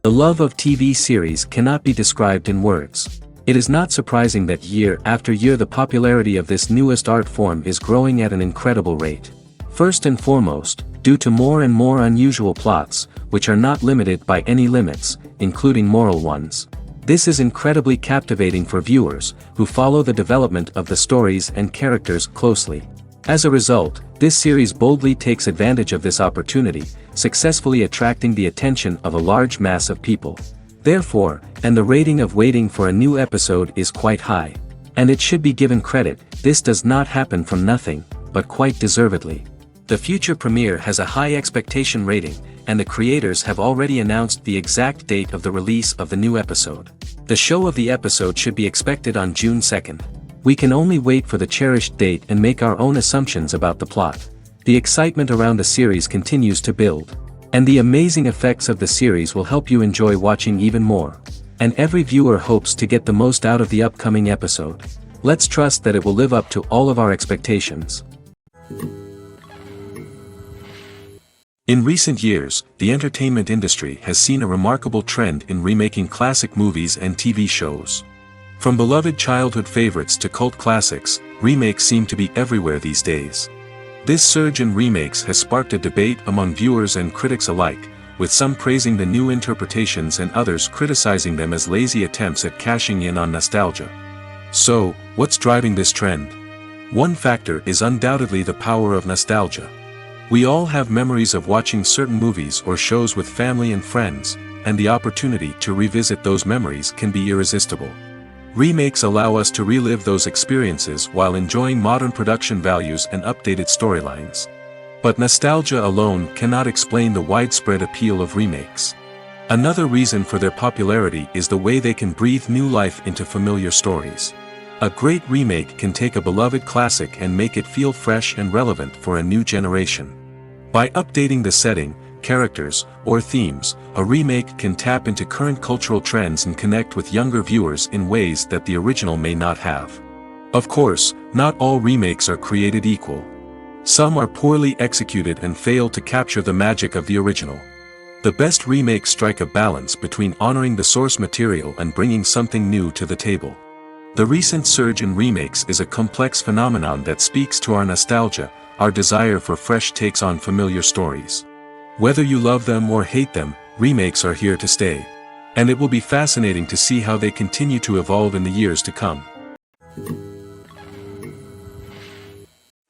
The love of TV series cannot be described in words. It is not surprising that year after year the popularity of this newest art form is growing at an incredible rate. First and foremost, due to more and more unusual plots, which are not limited by any limits, including moral ones. This is incredibly captivating for viewers, who follow the development of the stories and characters closely. As a result, this series boldly takes advantage of this opportunity, successfully attracting the attention of a large mass of people. Therefore, and the rating of waiting for a new episode is quite high. And it should be given credit, this does not happen from nothing, but quite deservedly. The future premiere has a high expectation rating, and the creators have already announced the exact date of the release of the new episode. The show of the episode should be expected on June 2nd. We can only wait for the cherished date and make our own assumptions about the plot. The excitement around the series continues to build. And the amazing effects of the series will help you enjoy watching even more. And every viewer hopes to get the most out of the upcoming episode. Let's trust that it will live up to all of our expectations. In recent years, the entertainment industry has seen a remarkable trend in remaking classic movies and TV shows. From beloved childhood favorites to cult classics, remakes seem to be everywhere these days. This surge in remakes has sparked a debate among viewers and critics alike, with some praising the new interpretations and others criticizing them as lazy attempts at cashing in on nostalgia. So, what's driving this trend? One factor is undoubtedly the power of nostalgia. We all have memories of watching certain movies or shows with family and friends, and the opportunity to revisit those memories can be irresistible. Remakes allow us to relive those experiences while enjoying modern production values and updated storylines. But nostalgia alone cannot explain the widespread appeal of remakes. Another reason for their popularity is the way they can breathe new life into familiar stories. A great remake can take a beloved classic and make it feel fresh and relevant for a new generation. By updating the setting, characters, or themes, a remake can tap into current cultural trends and connect with younger viewers in ways that the original may not have. Of course, not all remakes are created equal. Some are poorly executed and fail to capture the magic of the original. The best remakes strike a balance between honoring the source material and bringing something new to the table. The recent surge in remakes is a complex phenomenon that speaks to our nostalgia, our desire for fresh takes on familiar stories. Whether you love them or hate them, remakes are here to stay. And it will be fascinating to see how they continue to evolve in the years to come.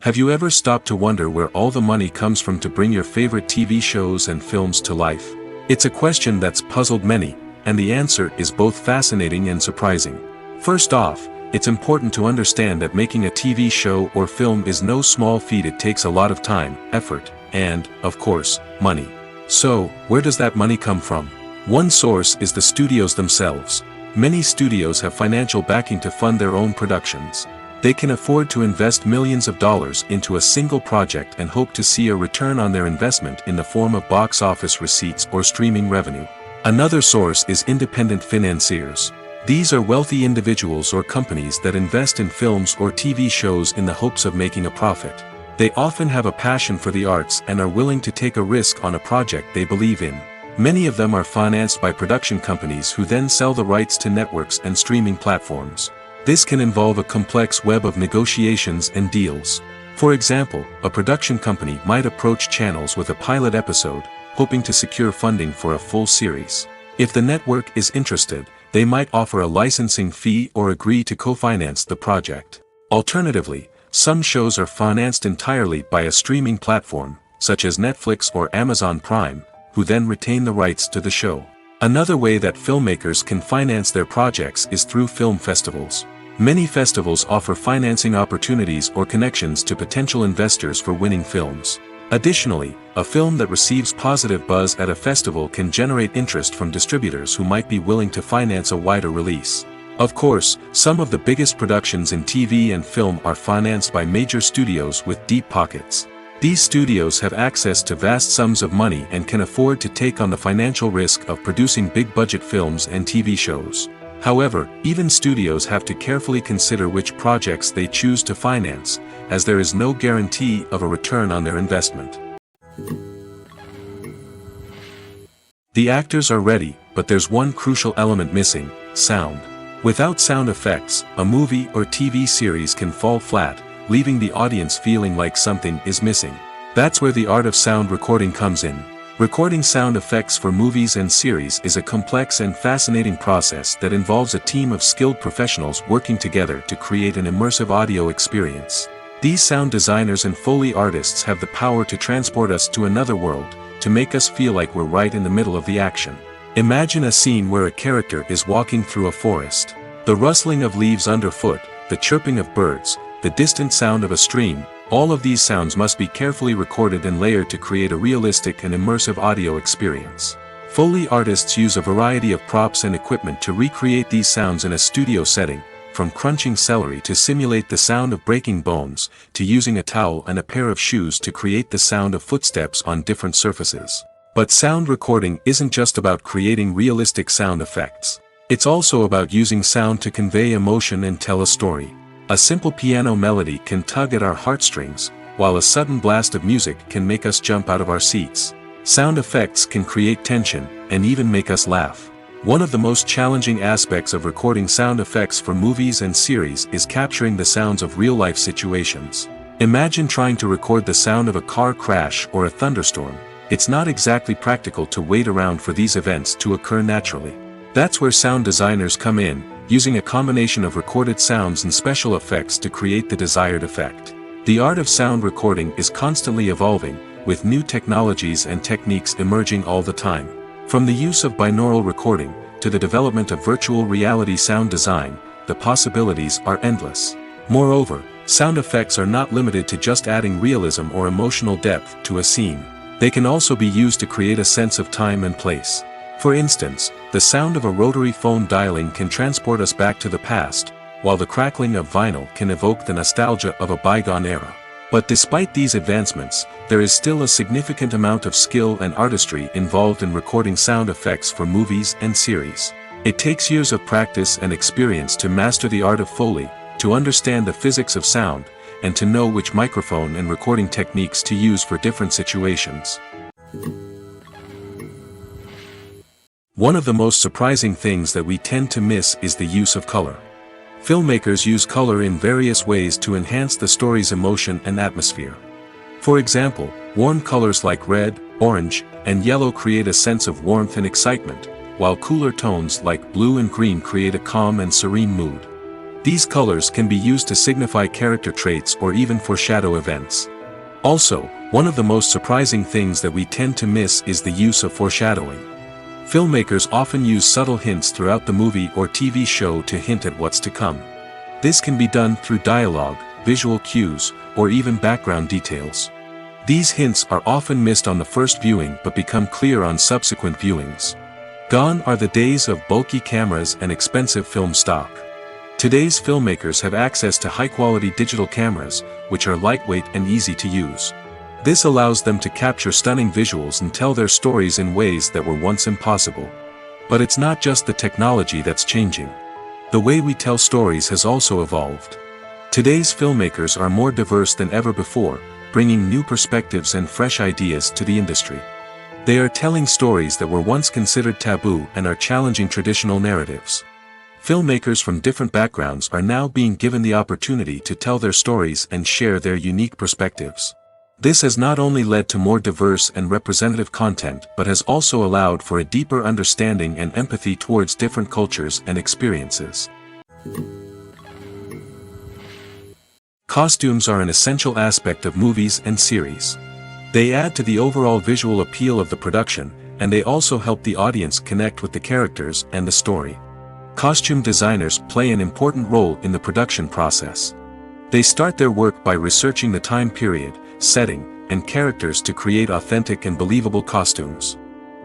Have you ever stopped to wonder where all the money comes from to bring your favorite TV shows and films to life? It's a question that's puzzled many, and the answer is both fascinating and surprising. First off, it's important to understand that making a TV show or film is no small feat. It takes a lot of time, effort, and, of course, money. So, where does that money come from? One source is the studios themselves. Many studios have financial backing to fund their own productions. They can afford to invest millions of dollars into a single project and hope to see a return on their investment in the form of box office receipts or streaming revenue. Another source is independent financiers. These are wealthy individuals or companies that invest in films or TV shows in the hopes of making a profit. They often have a passion for the arts and are willing to take a risk on a project they believe in. Many of them are financed by production companies who then sell the rights to networks and streaming platforms. This can involve a complex web of negotiations and deals. For example, a production company might approach channels with a pilot episode, hoping to secure funding for a full series. If the network is interested, they might offer a licensing fee or agree to co-finance the project. Alternatively, some shows are financed entirely by a streaming platform, such as Netflix or Amazon Prime, who then retain the rights to the show. Another way that filmmakers can finance their projects is through film festivals. Many festivals offer financing opportunities or connections to potential investors for winning films. Additionally, a film that receives positive buzz at a festival can generate interest from distributors who might be willing to finance a wider release. Of course, some of the biggest productions in TV and film are financed by major studios with deep pockets. These studios have access to vast sums of money and can afford to take on the financial risk of producing big-budget films and TV shows. However, even studios have to carefully consider which projects they choose to finance, as there is no guarantee of a return on their investment. The actors are ready, but there's one crucial element missing: sound. Without sound effects, a movie or TV series can fall flat, leaving the audience feeling like something is missing. That's where the art of sound recording comes in. Recording sound effects for movies and series is a complex and fascinating process that involves a team of skilled professionals working together to create an immersive audio experience. These sound designers and Foley artists have the power to transport us to another world, to make us feel like we're right in the middle of the action. Imagine a scene where a character is walking through a forest. The rustling of leaves underfoot, the chirping of birds, the distant sound of a stream, all of these sounds must be carefully recorded and layered to create a realistic and immersive audio experience. Foley artists use a variety of props and equipment to recreate these sounds in a studio setting, from crunching celery to simulate the sound of breaking bones, to using a towel and a pair of shoes to create the sound of footsteps on different surfaces. But sound recording isn't just about creating realistic sound effects. It's also about using sound to convey emotion and tell a story. A simple piano melody can tug at our heartstrings, while a sudden blast of music can make us jump out of our seats. Sound effects can create tension, and even make us laugh. One of the most challenging aspects of recording sound effects for movies and series is capturing the sounds of real-life situations. Imagine trying to record the sound of a car crash or a thunderstorm. It's not exactly practical to wait around for these events to occur naturally. That's where sound designers come in, using a combination of recorded sounds and special effects to create the desired effect. The art of sound recording is constantly evolving, with new technologies and techniques emerging all the time. From the use of binaural recording, to the development of virtual reality sound design, the possibilities are endless. Moreover, sound effects are not limited to just adding realism or emotional depth to a scene. They can also be used to create a sense of time and place. For instance, the sound of a rotary phone dialing can transport us back to the past, while the crackling of vinyl can evoke the nostalgia of a bygone era. But despite these advancements, there is still a significant amount of skill and artistry involved in recording sound effects for movies and series. It takes years of practice and experience to master the art of Foley, to understand the physics of sound, and to know which microphone and recording techniques to use for different situations. One of the most surprising things that we tend to miss is the use of color. Filmmakers use color in various ways to enhance the story's emotion and atmosphere. For example, warm colors like red, orange, and yellow create a sense of warmth and excitement, while cooler tones like blue and green create a calm and serene mood. These colors can be used to signify character traits or even foreshadow events. Also, one of the most surprising things that we tend to miss is the use of foreshadowing. Filmmakers often use subtle hints throughout the movie or TV show to hint at what's to come. This can be done through dialogue, visual cues, or even background details. These hints are often missed on the first viewing but become clear on subsequent viewings. Gone are the days of bulky cameras and expensive film stock. Today's filmmakers have access to high-quality digital cameras, which are lightweight and easy to use. This allows them to capture stunning visuals and tell their stories in ways that were once impossible. But it's not just the technology that's changing. The way we tell stories has also evolved. Today's filmmakers are more diverse than ever before, bringing new perspectives and fresh ideas to the industry. They are telling stories that were once considered taboo and are challenging traditional narratives. Filmmakers from different backgrounds are now being given the opportunity to tell their stories and share their unique perspectives. This has not only led to more diverse and representative content but has also allowed for a deeper understanding and empathy towards different cultures and experiences. Costumes are an essential aspect of movies and series. They add to the overall visual appeal of the production, and they also help the audience connect with the characters and the story. Costume designers play an important role in the production process. They start their work by researching the time period, setting, and characters to create authentic and believable costumes.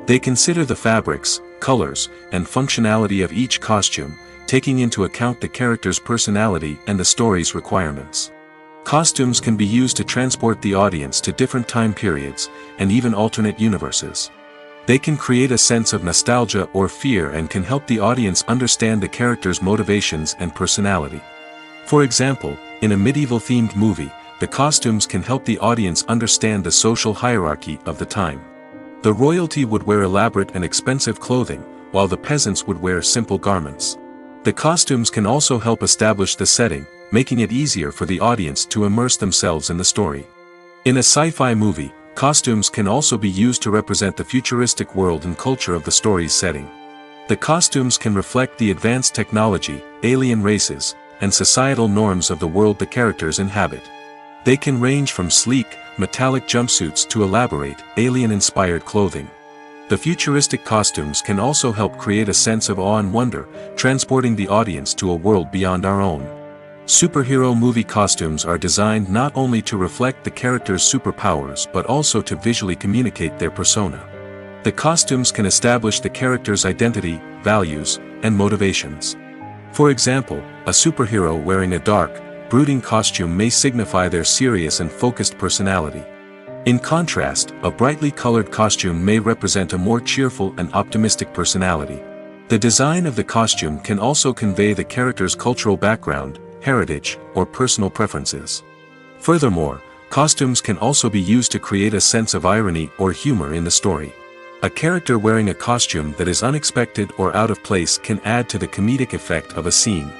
They consider the fabrics, colors, and functionality of each costume, taking into account the character's personality and the story's requirements. Costumes can be used to transport the audience to different time periods, and even alternate universes. They can create a sense of nostalgia or fear and can help the audience understand the character's motivations and personality. For example, in a medieval-themed movie, the costumes can help the audience understand the social hierarchy of the time. The royalty would wear elaborate and expensive clothing, while the peasants would wear simple garments. The costumes can also help establish the setting, making it easier for the audience to immerse themselves in the story. In a sci-fi movie, costumes can also be used to represent the futuristic world and culture of the story's setting. The costumes can reflect the advanced technology, alien races, and societal norms of the world the characters inhabit. They can range from sleek, metallic jumpsuits to elaborate, alien-inspired clothing. The futuristic costumes can also help create a sense of awe and wonder, transporting the audience to a world beyond our own. Superhero movie costumes are designed not only to reflect the character's superpowers but also to visually communicate their persona. The costumes can establish the character's identity, values, and motivations. For example, a superhero wearing a dark, brooding costume may signify their serious and focused personality. In contrast, a brightly colored costume may represent a more cheerful and optimistic personality. The design of the costume can also convey the character's cultural background, heritage, or personal preferences. Furthermore, costumes can also be used to create a sense of irony or humor in the story. A character wearing a costume that is unexpected or out of place can add to the comedic effect of a scene.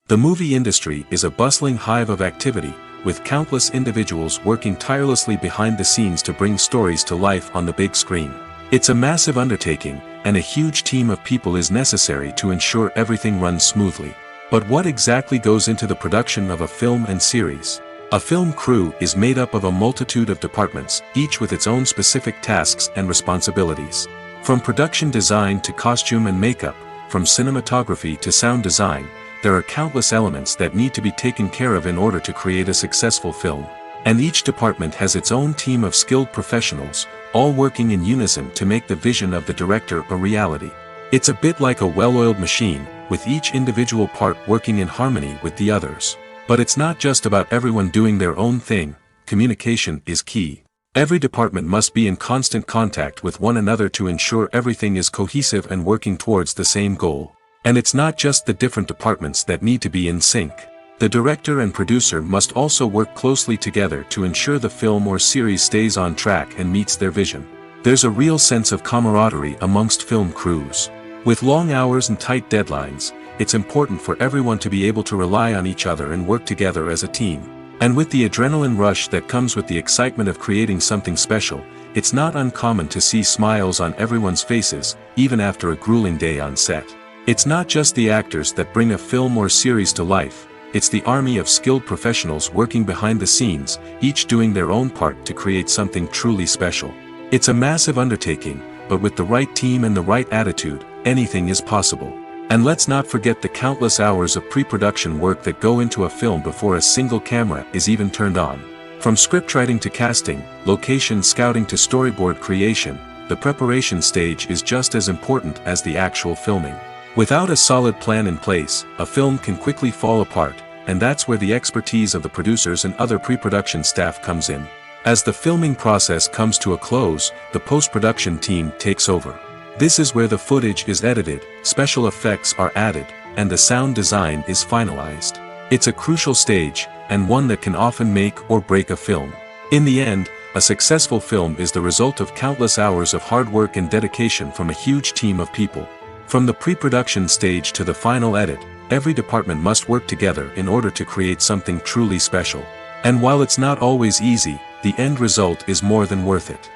The movie industry is a bustling hive of activity, with countless individuals working tirelessly behind the scenes to bring stories to life on the big screen. It's a massive undertaking, and a huge team of people is necessary to ensure everything runs smoothly. But what exactly goes into the production of a film and series? A film crew is made up of a multitude of departments, each with its own specific tasks and responsibilities. From production design to costume and makeup, from cinematography to sound design, there are countless elements that need to be taken care of in order to create a successful film. And each department has its own team of skilled professionals, all working in unison to make the vision of the director a reality. It's a bit like a well-oiled machine, with each individual part working in harmony with the others. But it's not just about everyone doing their own thing. Communication is key. Every department must be in constant contact with one another to ensure everything is cohesive and working towards the same goal. And it's not just the different departments that need to be in sync. The director and producer must also work closely together to ensure the film or series stays on track and meets their vision. There's a real sense of camaraderie amongst film crews. With long hours and tight deadlines, it's important for everyone to be able to rely on each other and work together as a team. And with the adrenaline rush that comes with the excitement of creating something special, it's not uncommon to see smiles on everyone's faces, even after a grueling day on set. It's not just the actors that bring a film or series to life. It's the army of skilled professionals working behind the scenes, each doing their own part to create something truly special. It's a massive undertaking, but with the right team and the right attitude, anything is possible. And let's not forget the countless hours of pre-production work that go into a film before a single camera is even turned on. From scriptwriting to casting, location scouting to storyboard creation, the preparation stage is just as important as the actual filming. Without a solid plan in place, a film can quickly fall apart, and that's where the expertise of the producers and other pre-production staff comes in. As the filming process comes to a close, the post-production team takes over. This is where the footage is edited, special effects are added, and the sound design is finalized. It's a crucial stage, and one that can often make or break a film. In the end, a successful film is the result of countless hours of hard work and dedication from a huge team of people. From the pre-production stage to the final edit, every department must work together in order to create something truly special. And while it's not always easy, the end result is more than worth it.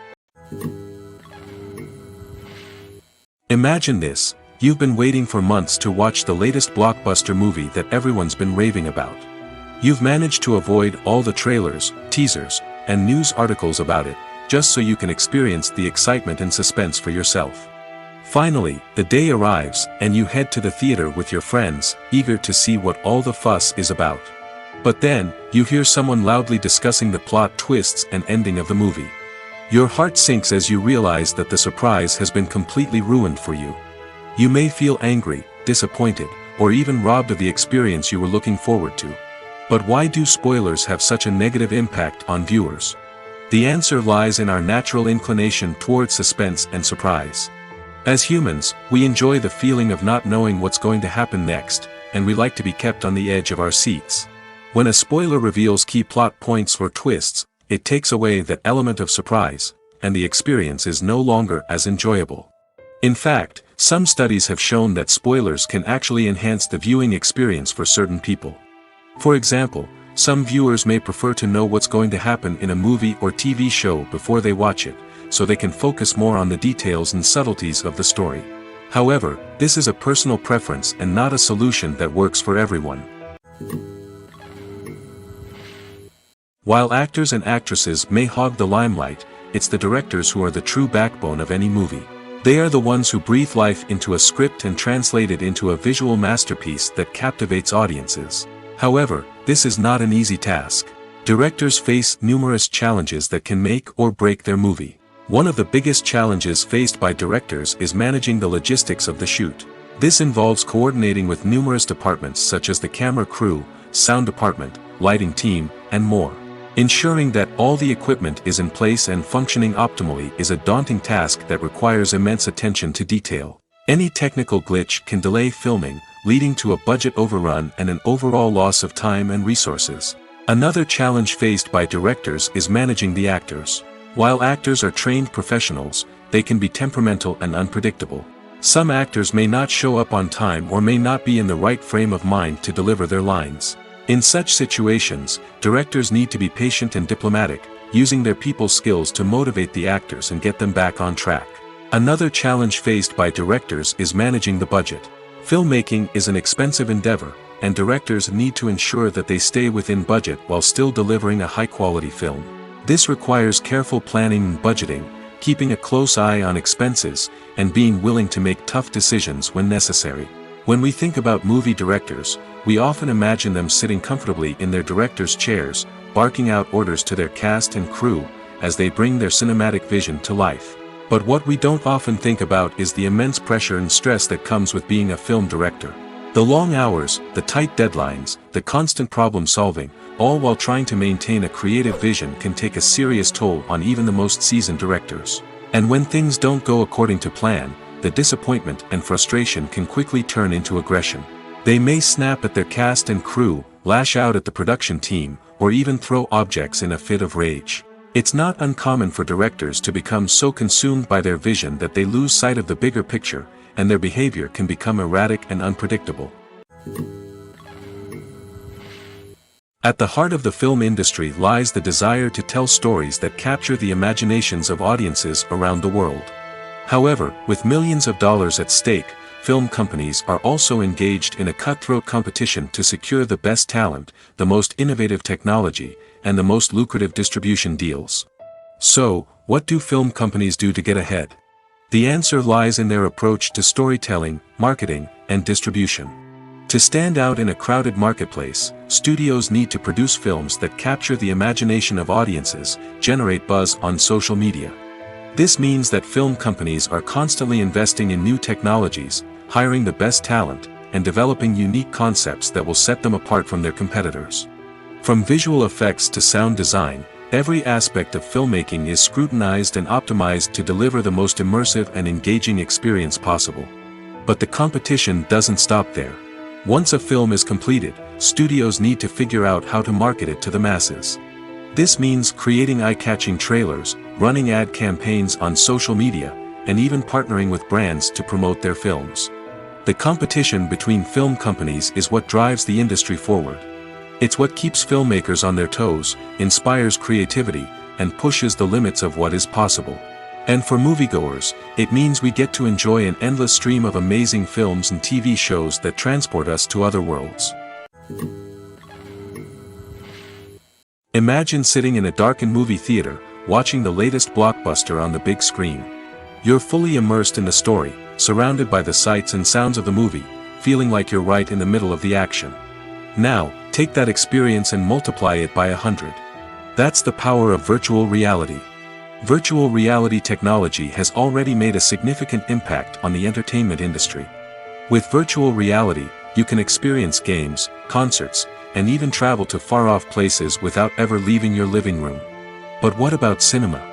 Imagine this: you've been waiting for months to watch the latest blockbuster movie that everyone's been raving about. You've managed to avoid all the trailers, teasers, and news articles about it, just so you can experience the excitement and suspense for yourself. Finally, the day arrives, and you head to the theater with your friends, eager to see what all the fuss is about. But then, you hear someone loudly discussing the plot twists and ending of the movie. Your heart sinks as you realize that the surprise has been completely ruined for you. You may feel angry, disappointed, or even robbed of the experience you were looking forward to. But why do spoilers have such a negative impact on viewers? The answer lies in our natural inclination toward suspense and surprise. As humans, we enjoy the feeling of not knowing what's going to happen next, and we like to be kept on the edge of our seats. When a spoiler reveals key plot points or twists, it takes away that element of surprise, and the experience is no longer as enjoyable. In fact, some studies have shown that spoilers can actually enhance the viewing experience for certain people. For example, some viewers may prefer to know what's going to happen in a movie or TV show before they watch it, so they can focus more on the details and subtleties of the story. However, this is a personal preference and not a solution that works for everyone. While actors and actresses may hog the limelight, it's the directors who are the true backbone of any movie. They are the ones who breathe life into a script and translate it into a visual masterpiece that captivates audiences. However, this is not an easy task. Directors face numerous challenges that can make or break their movie. One of the biggest challenges faced by directors is managing the logistics of the shoot. This involves coordinating with numerous departments such as the camera crew, sound department, lighting team, and more. Ensuring that all the equipment is in place and functioning optimally is a daunting task that requires immense attention to detail. Any technical glitch can delay filming, leading to a budget overrun and an overall loss of time and resources. Another challenge faced by directors is managing the actors. While actors are trained professionals, they can be temperamental and unpredictable. Some actors may not show up on time or may not be in the right frame of mind to deliver their lines. In such situations, directors need to be patient and diplomatic, using their people skills to motivate the actors and get them back on track. Another challenge faced by directors is managing the budget. Filmmaking is an expensive endeavor, and directors need to ensure that they stay within budget while still delivering a high-quality film. This requires careful planning and budgeting, keeping a close eye on expenses, and being willing to make tough decisions when necessary. When we think about movie directors, we often imagine them sitting comfortably in their director's chairs, barking out orders to their cast and crew, as they bring their cinematic vision to life. But what we don't often think about is the immense pressure and stress that comes with being a film director. The long hours, the tight deadlines, the constant problem solving, all while trying to maintain a creative vision can take a serious toll on even the most seasoned directors. And when things don't go according to plan, the disappointment and frustration can quickly turn into aggression. They may snap at their cast and crew, lash out at the production team, or even throw objects in a fit of rage. It's not uncommon for directors to become so consumed by their vision that they lose sight of the bigger picture, and their behavior can become erratic and unpredictable. At the heart of the film industry lies the desire to tell stories that capture the imaginations of audiences around the world. However, with millions of dollars at stake, film companies are also engaged in a cutthroat competition to secure the best talent, the most innovative technology, and the most lucrative distribution deals. So, what do film companies do to get ahead? The answer lies in their approach to storytelling, marketing, and distribution. To stand out in a crowded marketplace, studios need to produce films that capture the imagination of audiences, generate buzz on social media. This means that film companies are constantly investing in new technologies, hiring the best talent, and developing unique concepts that will set them apart from their competitors. From visual effects to sound design, every aspect of filmmaking is scrutinized and optimized to deliver the most immersive and engaging experience possible. But the competition doesn't stop there. Once a film is completed, studios need to figure out how to market it to the masses. This means creating eye-catching trailers, running ad campaigns on social media, and even partnering with brands to promote their films. The competition between film companies is what drives the industry forward. It's what keeps filmmakers on their toes, inspires creativity, and pushes the limits of what is possible. And for moviegoers, it means we get to enjoy an endless stream of amazing films and TV shows that transport us to other worlds. Imagine sitting in a darkened movie theater, watching the latest blockbuster on the big screen. You're fully immersed in the story, surrounded by the sights and sounds of the movie, feeling like you're right in the middle of the action. Now, take that experience and multiply it by 100. That's the power of virtual reality. Virtual reality technology has already made a significant impact on the entertainment industry. With virtual reality, you can experience games, concerts, and even travel to far-off places without ever leaving your living room. But what about cinema?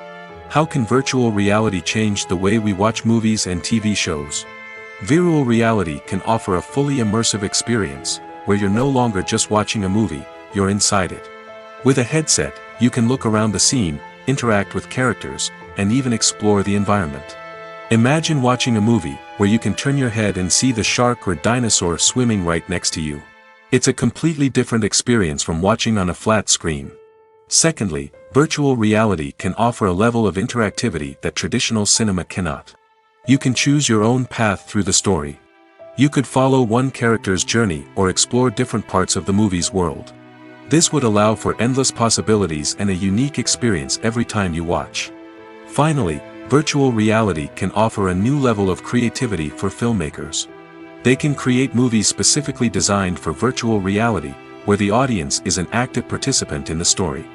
How can virtual reality change the way we watch movies and TV shows? Virtual reality can offer a fully immersive experience, where you're no longer just watching a movie, you're inside it. With a headset, you can look around the scene, interact with characters, and even explore the environment. Imagine watching a movie where you can turn your head and see the shark or dinosaur swimming right next to you. It's a completely different experience from watching on a flat screen. Secondly, virtual reality can offer a level of interactivity that traditional cinema cannot. You can choose your own path through the story. You could follow one character's journey or explore different parts of the movie's world. This would allow for endless possibilities and a unique experience every time you watch. Finally, virtual reality can offer a new level of creativity for filmmakers. They can create movies specifically designed for virtual reality, where the audience is an active participant in the story.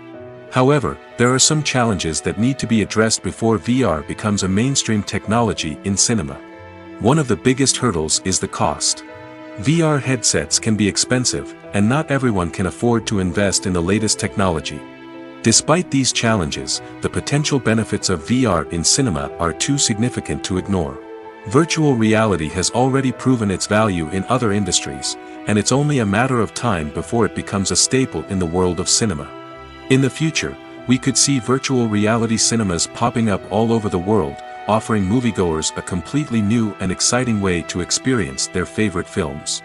However, there are some challenges that need to be addressed before VR becomes a mainstream technology in cinema. One of the biggest hurdles is the cost. VR headsets can be expensive, and not everyone can afford to invest in the latest technology. Despite these challenges, the potential benefits of VR in cinema are too significant to ignore. Virtual reality has already proven its value in other industries, and it's only a matter of time before it becomes a staple in the world of cinema. In the future, we could see virtual reality cinemas popping up all over the world, offering moviegoers a completely new and exciting way to experience their favorite films.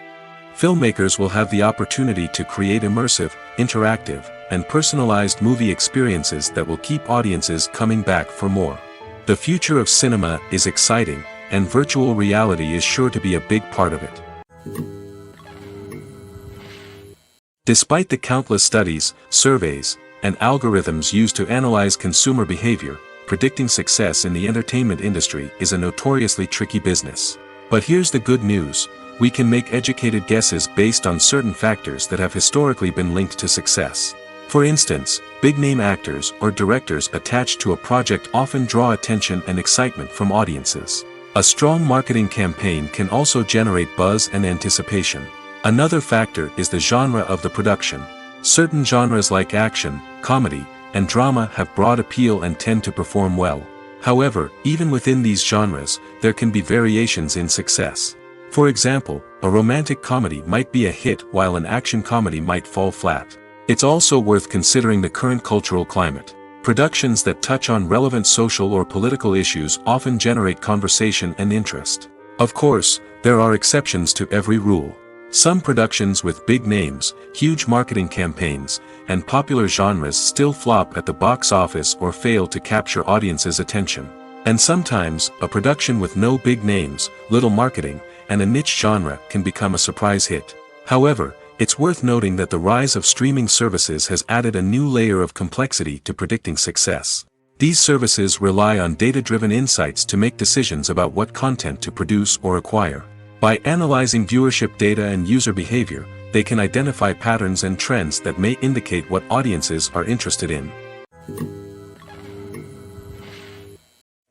Filmmakers will have the opportunity to create immersive, interactive, and personalized movie experiences that will keep audiences coming back for more. The future of cinema is exciting, and virtual reality is sure to be a big part of it. Despite the countless studies, surveys, and algorithms used to analyze consumer behavior, predicting success in the entertainment industry is a notoriously tricky business. But here's the good news: we can make educated guesses based on certain factors that have historically been linked to success. For instance, big-name actors or directors attached to a project often draw attention and excitement from audiences. A strong marketing campaign can also generate buzz and anticipation. Another factor is the genre of the production. Certain genres like action, comedy, and drama have broad appeal and tend to perform well. However, even within these genres, there can be variations in success. For example, a romantic comedy might be a hit while an action comedy might fall flat. It's also worth considering the current cultural climate. Productions that touch on relevant social or political issues often generate conversation and interest. Of course, there are exceptions to every rule. Some productions with big names, huge marketing campaigns, and popular genres still flop at the box office or fail to capture audiences' attention. And sometimes, a production with no big names, little marketing, and a niche genre can become a surprise hit. However, it's worth noting that the rise of streaming services has added a new layer of complexity to predicting success. These services rely on data-driven insights to make decisions about what content to produce or acquire. By analyzing viewership data and user behavior, they can identify patterns and trends that may indicate what audiences are interested in.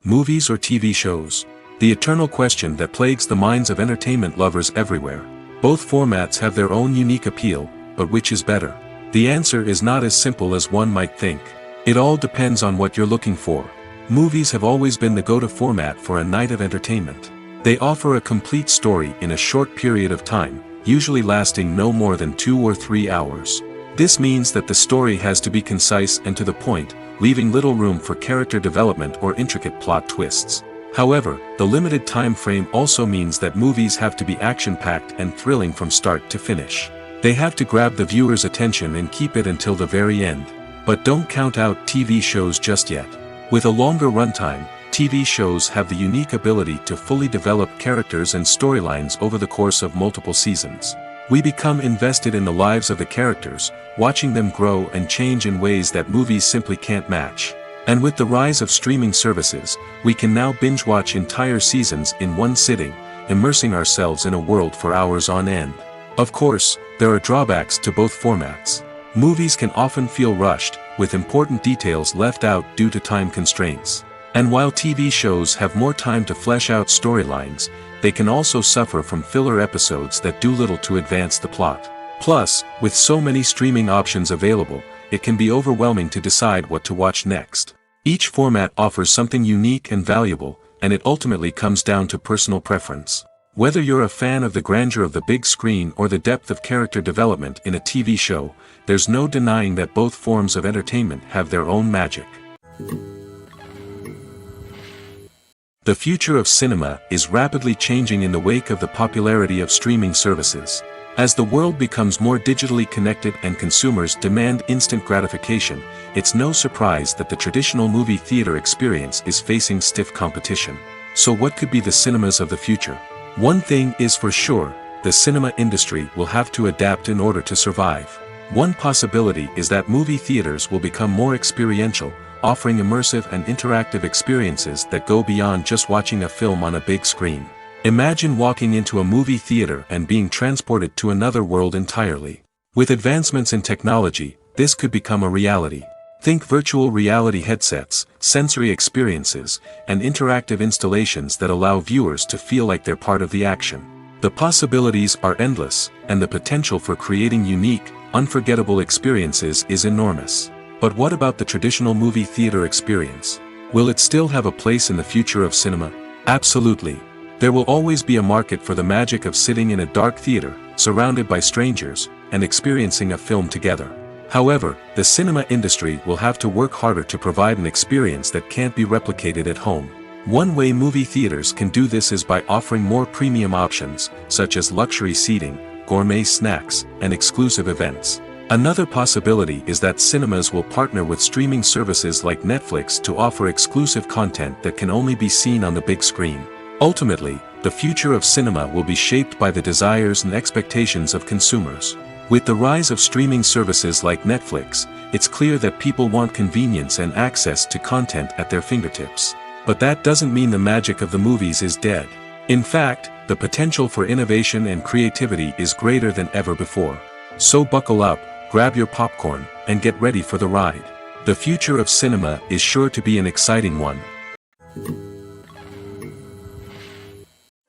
Movies or TV shows? The eternal question that plagues the minds of entertainment lovers everywhere. Both formats have their own unique appeal, but which is better? The answer is not as simple as one might think. It all depends on what you're looking for. Movies have always been the go-to format for a night of entertainment. They offer a complete story in a short period of time, usually lasting no more than 2 or 3 hours. This means that the story has to be concise and to the point, leaving little room for character development or intricate plot twists. However, the limited time frame also means that movies have to be action-packed and thrilling from start to finish. They have to grab the viewer's attention and keep it until the very end. But don't count out TV shows just yet. With a longer runtime, TV shows have the unique ability to fully develop characters and storylines over the course of multiple seasons. We become invested in the lives of the characters, watching them grow and change in ways that movies simply can't match. And with the rise of streaming services, we can now binge-watch entire seasons in one sitting, immersing ourselves in a world for hours on end. Of course, there are drawbacks to both formats. Movies can often feel rushed, with important details left out due to time constraints. And while TV shows have more time to flesh out storylines, they can also suffer from filler episodes that do little to advance the plot. Plus, with so many streaming options available, it can be overwhelming to decide what to watch next. Each format offers something unique and valuable, and it ultimately comes down to personal preference. Whether you're a fan of the grandeur of the big screen or the depth of character development in a TV show, there's no denying that both forms of entertainment have their own magic. The future of cinema is rapidly changing in the wake of the popularity of streaming services. As the world becomes more digitally connected and consumers demand instant gratification, it's no surprise that the traditional movie theater experience is facing stiff competition. So what could be the cinemas of the future? One thing is for sure, the cinema industry will have to adapt in order to survive. One possibility is that movie theaters will become more experiential, offering immersive and interactive experiences that go beyond just watching a film on a big screen. Imagine walking into a movie theater and being transported to another world entirely. With advancements in technology, this could become a reality. Think virtual reality headsets, sensory experiences, and interactive installations that allow viewers to feel like they're part of the action. The possibilities are endless, and the potential for creating unique, unforgettable experiences is enormous. But what about the traditional movie theater experience? Will it still have a place in the future of cinema? Absolutely. There will always be a market for the magic of sitting in a dark theater, surrounded by strangers, and experiencing a film together. However, the cinema industry will have to work harder to provide an experience that can't be replicated at home. One way movie theaters can do this is by offering more premium options, such as luxury seating, gourmet snacks, and exclusive events. Another possibility is that cinemas will partner with streaming services like Netflix to offer exclusive content that can only be seen on the big screen. Ultimately, the future of cinema will be shaped by the desires and expectations of consumers. With the rise of streaming services like Netflix, it's clear that people want convenience and access to content at their fingertips. But that doesn't mean the magic of the movies is dead. In fact, the potential for innovation and creativity is greater than ever before. So buckle up, grab your popcorn, and get ready for the ride. The future of cinema is sure to be an exciting one.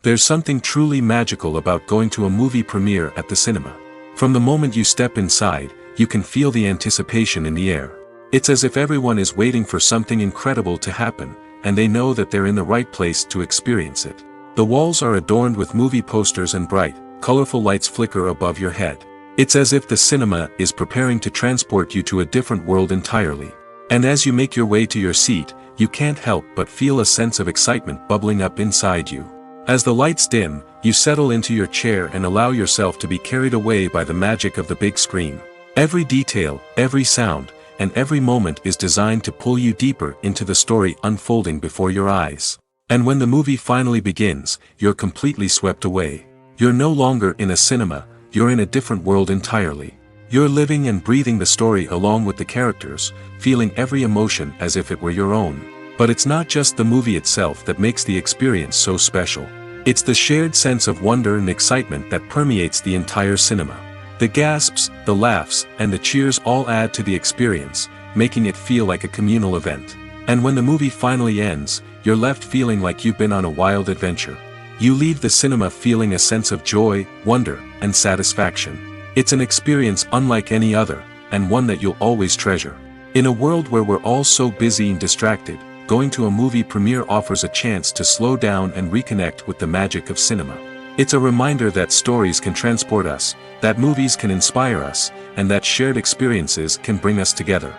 There's something truly magical about going to a movie premiere at the cinema. From the moment you step inside, you can feel the anticipation in the air. It's as if everyone is waiting for something incredible to happen, and they know that they're in the right place to experience it. The walls are adorned with movie posters and bright, colorful lights flicker above your head. It's as if the cinema is preparing to transport you to a different world entirely. And as you make your way to your seat, you can't help but feel a sense of excitement bubbling up inside you. As the lights dim, you settle into your chair and allow yourself to be carried away by the magic of the big screen. Every detail, every sound, and every moment is designed to pull you deeper into the story unfolding before your eyes. And when the movie finally begins, you're completely swept away. You're no longer in a cinema, you're in a different world entirely. You're living and breathing the story along with the characters, feeling every emotion as if it were your own. But it's not just the movie itself that makes the experience so special. It's the shared sense of wonder and excitement that permeates the entire cinema. The gasps, the laughs, and the cheers all add to the experience, making it feel like a communal event. And when the movie finally ends, you're left feeling like you've been on a wild adventure. You leave the cinema feeling a sense of joy, wonder, and satisfaction. It's an experience unlike any other, and one that you'll always treasure. In a world where we're all so busy and distracted, going to a movie premiere offers a chance to slow down and reconnect with the magic of cinema. It's a reminder that stories can transport us, that movies can inspire us, and that shared experiences can bring us together.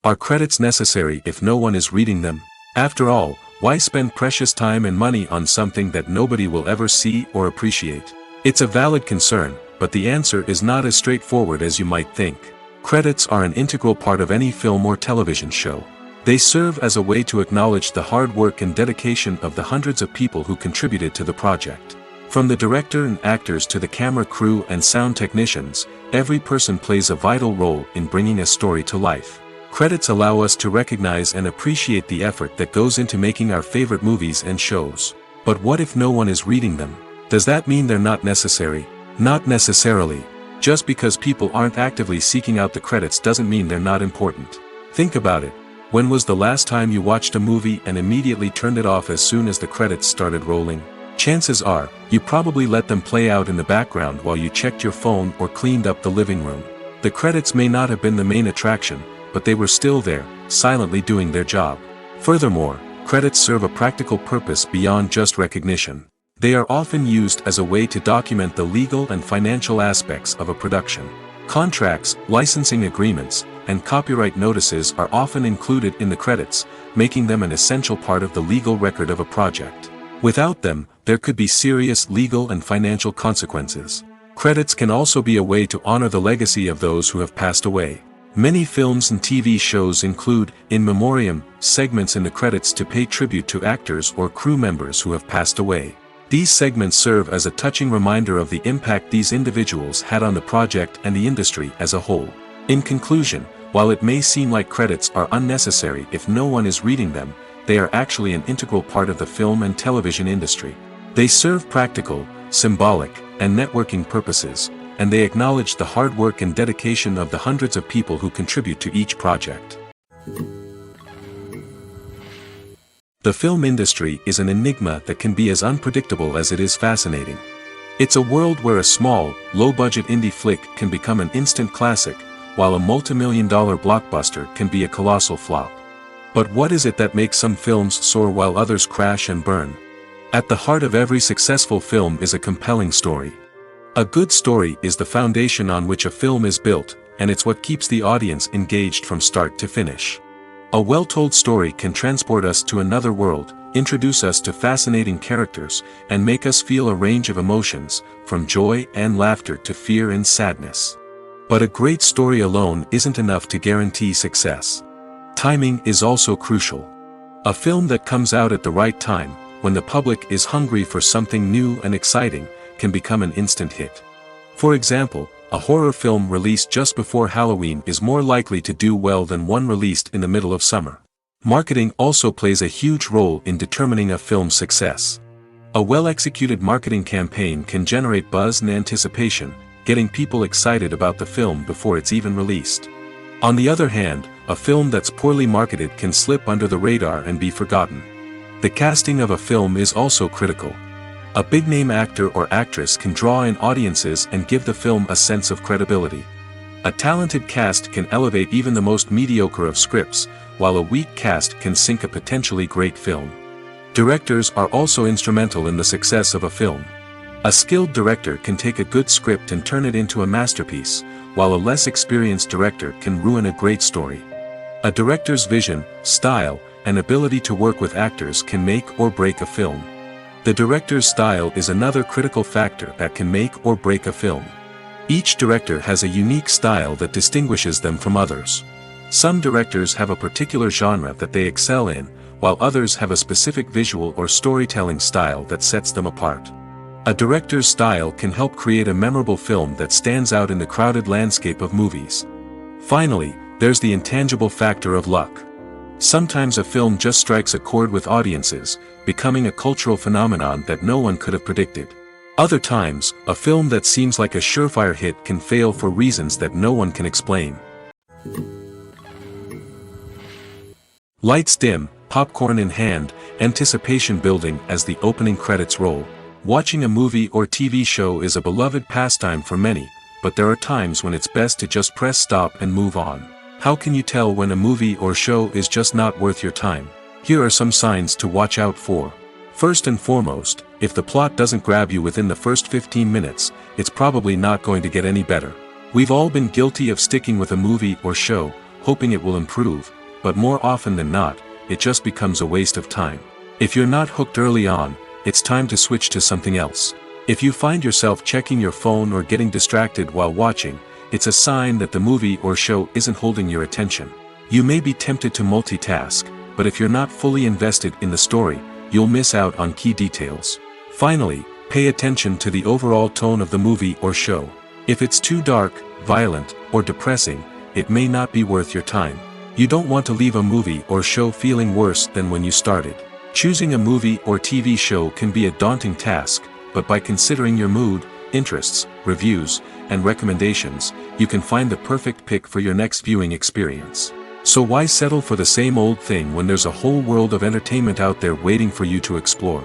Are credits necessary if no one is reading them? After all, why spend precious time and money on something that nobody will ever see or appreciate? It's a valid concern, but the answer is not as straightforward as you might think. Credits are an integral part of any film or television show. They serve as a way to acknowledge the hard work and dedication of the hundreds of people who contributed to the project. From the director and actors to the camera crew and sound technicians, every person plays a vital role in bringing a story to life. Credits allow us to recognize and appreciate the effort that goes into making our favorite movies and shows. But what if no one is reading them? Does that mean they're not necessary? Not necessarily. Just because people aren't actively seeking out the credits doesn't mean they're not important. Think about it. When was the last time you watched a movie and immediately turned it off as soon as the credits started rolling? Chances are, you probably let them play out in the background while you checked your phone or cleaned up the living room. The credits may not have been the main attraction, but they were still there, silently doing their job. Furthermore, credits serve a practical purpose beyond just recognition. They are often used as a way to document the legal and financial aspects of a production. Contracts, licensing agreements, and copyright notices are often included in the credits, making them an essential part of the legal record of a project. Without them, there could be serious legal and financial consequences. Credits can also be a way to honor the legacy of those who have passed away. Many films and TV shows include, in memoriam, segments in the credits to pay tribute to actors or crew members who have passed away. These segments serve as a touching reminder of the impact these individuals had on the project and the industry as a whole. In conclusion, while it may seem like credits are unnecessary if no one is reading them, they are actually an integral part of the film and television industry. They serve practical, symbolic, and networking purposes, and they acknowledge the hard work and dedication of the hundreds of people who contribute to each project. The film industry is an enigma that can be as unpredictable as it is fascinating. It's a world where a small, low-budget indie flick can become an instant classic, while a multi-million-dollar blockbuster can be a colossal flop. But what is it that makes some films soar while others crash and burn? At the heart of every successful film is a compelling story. A good story is the foundation on which a film is built, and it's what keeps the audience engaged from start to finish. A well-told story can transport us to another world, introduce us to fascinating characters, and make us feel a range of emotions, from joy and laughter to fear and sadness. But a great story alone isn't enough to guarantee success. Timing is also crucial. A film that comes out at the right time, when the public is hungry for something new and exciting, can become an instant hit. For example, a horror film released just before Halloween is more likely to do well than one released in the middle of summer. Marketing also plays a huge role in determining a film's success. A well-executed marketing campaign can generate buzz and anticipation, getting people excited about the film before it's even released. On the other hand, a film that's poorly marketed can slip under the radar and be forgotten. The casting of a film is also critical. A big-name actor or actress can draw in audiences and give the film a sense of credibility. A talented cast can elevate even the most mediocre of scripts, while a weak cast can sink a potentially great film. Directors are also instrumental in the success of a film. A skilled director can take a good script and turn it into a masterpiece, while a less experienced director can ruin a great story. A director's vision, style, and ability to work with actors can make or break a film. The director's style is another critical factor that can make or break a film. Each director has a unique style that distinguishes them from others. Some directors have a particular genre that they excel in, while others have a specific visual or storytelling style that sets them apart. A director's style can help create a memorable film that stands out in the crowded landscape of movies. Finally, there's the intangible factor of luck. Sometimes a film just strikes a chord with audiences, becoming a cultural phenomenon that no one could have predicted. Other times, a film that seems like a surefire hit can fail for reasons that no one can explain. Lights dim, popcorn in hand, anticipation building as the opening credits roll. Watching a movie or TV show is a beloved pastime for many, but there are times when it's best to just press stop and move on. How can you tell when a movie or show is just not worth your time? Here are some signs to watch out for. First and foremost, if the plot doesn't grab you within the first 15 minutes, it's probably not going to get any better. We've all been guilty of sticking with a movie or show, hoping it will improve, but more often than not, it just becomes a waste of time. If you're not hooked early on, it's time to switch to something else. If you find yourself checking your phone or getting distracted while watching, it's a sign that the movie or show isn't holding your attention. You may be tempted to multitask, but if you're not fully invested in the story, you'll miss out on key details. Finally, pay attention to the overall tone of the movie or show. If it's too dark, violent, or depressing, it may not be worth your time. You don't want to leave a movie or show feeling worse than when you started. Choosing a movie or TV show can be a daunting task, but by considering your mood, interests, reviews, and recommendations, you can find the perfect pick for your next viewing experience. So why settle for the same old thing when there's a whole world of entertainment out there waiting for you to explore?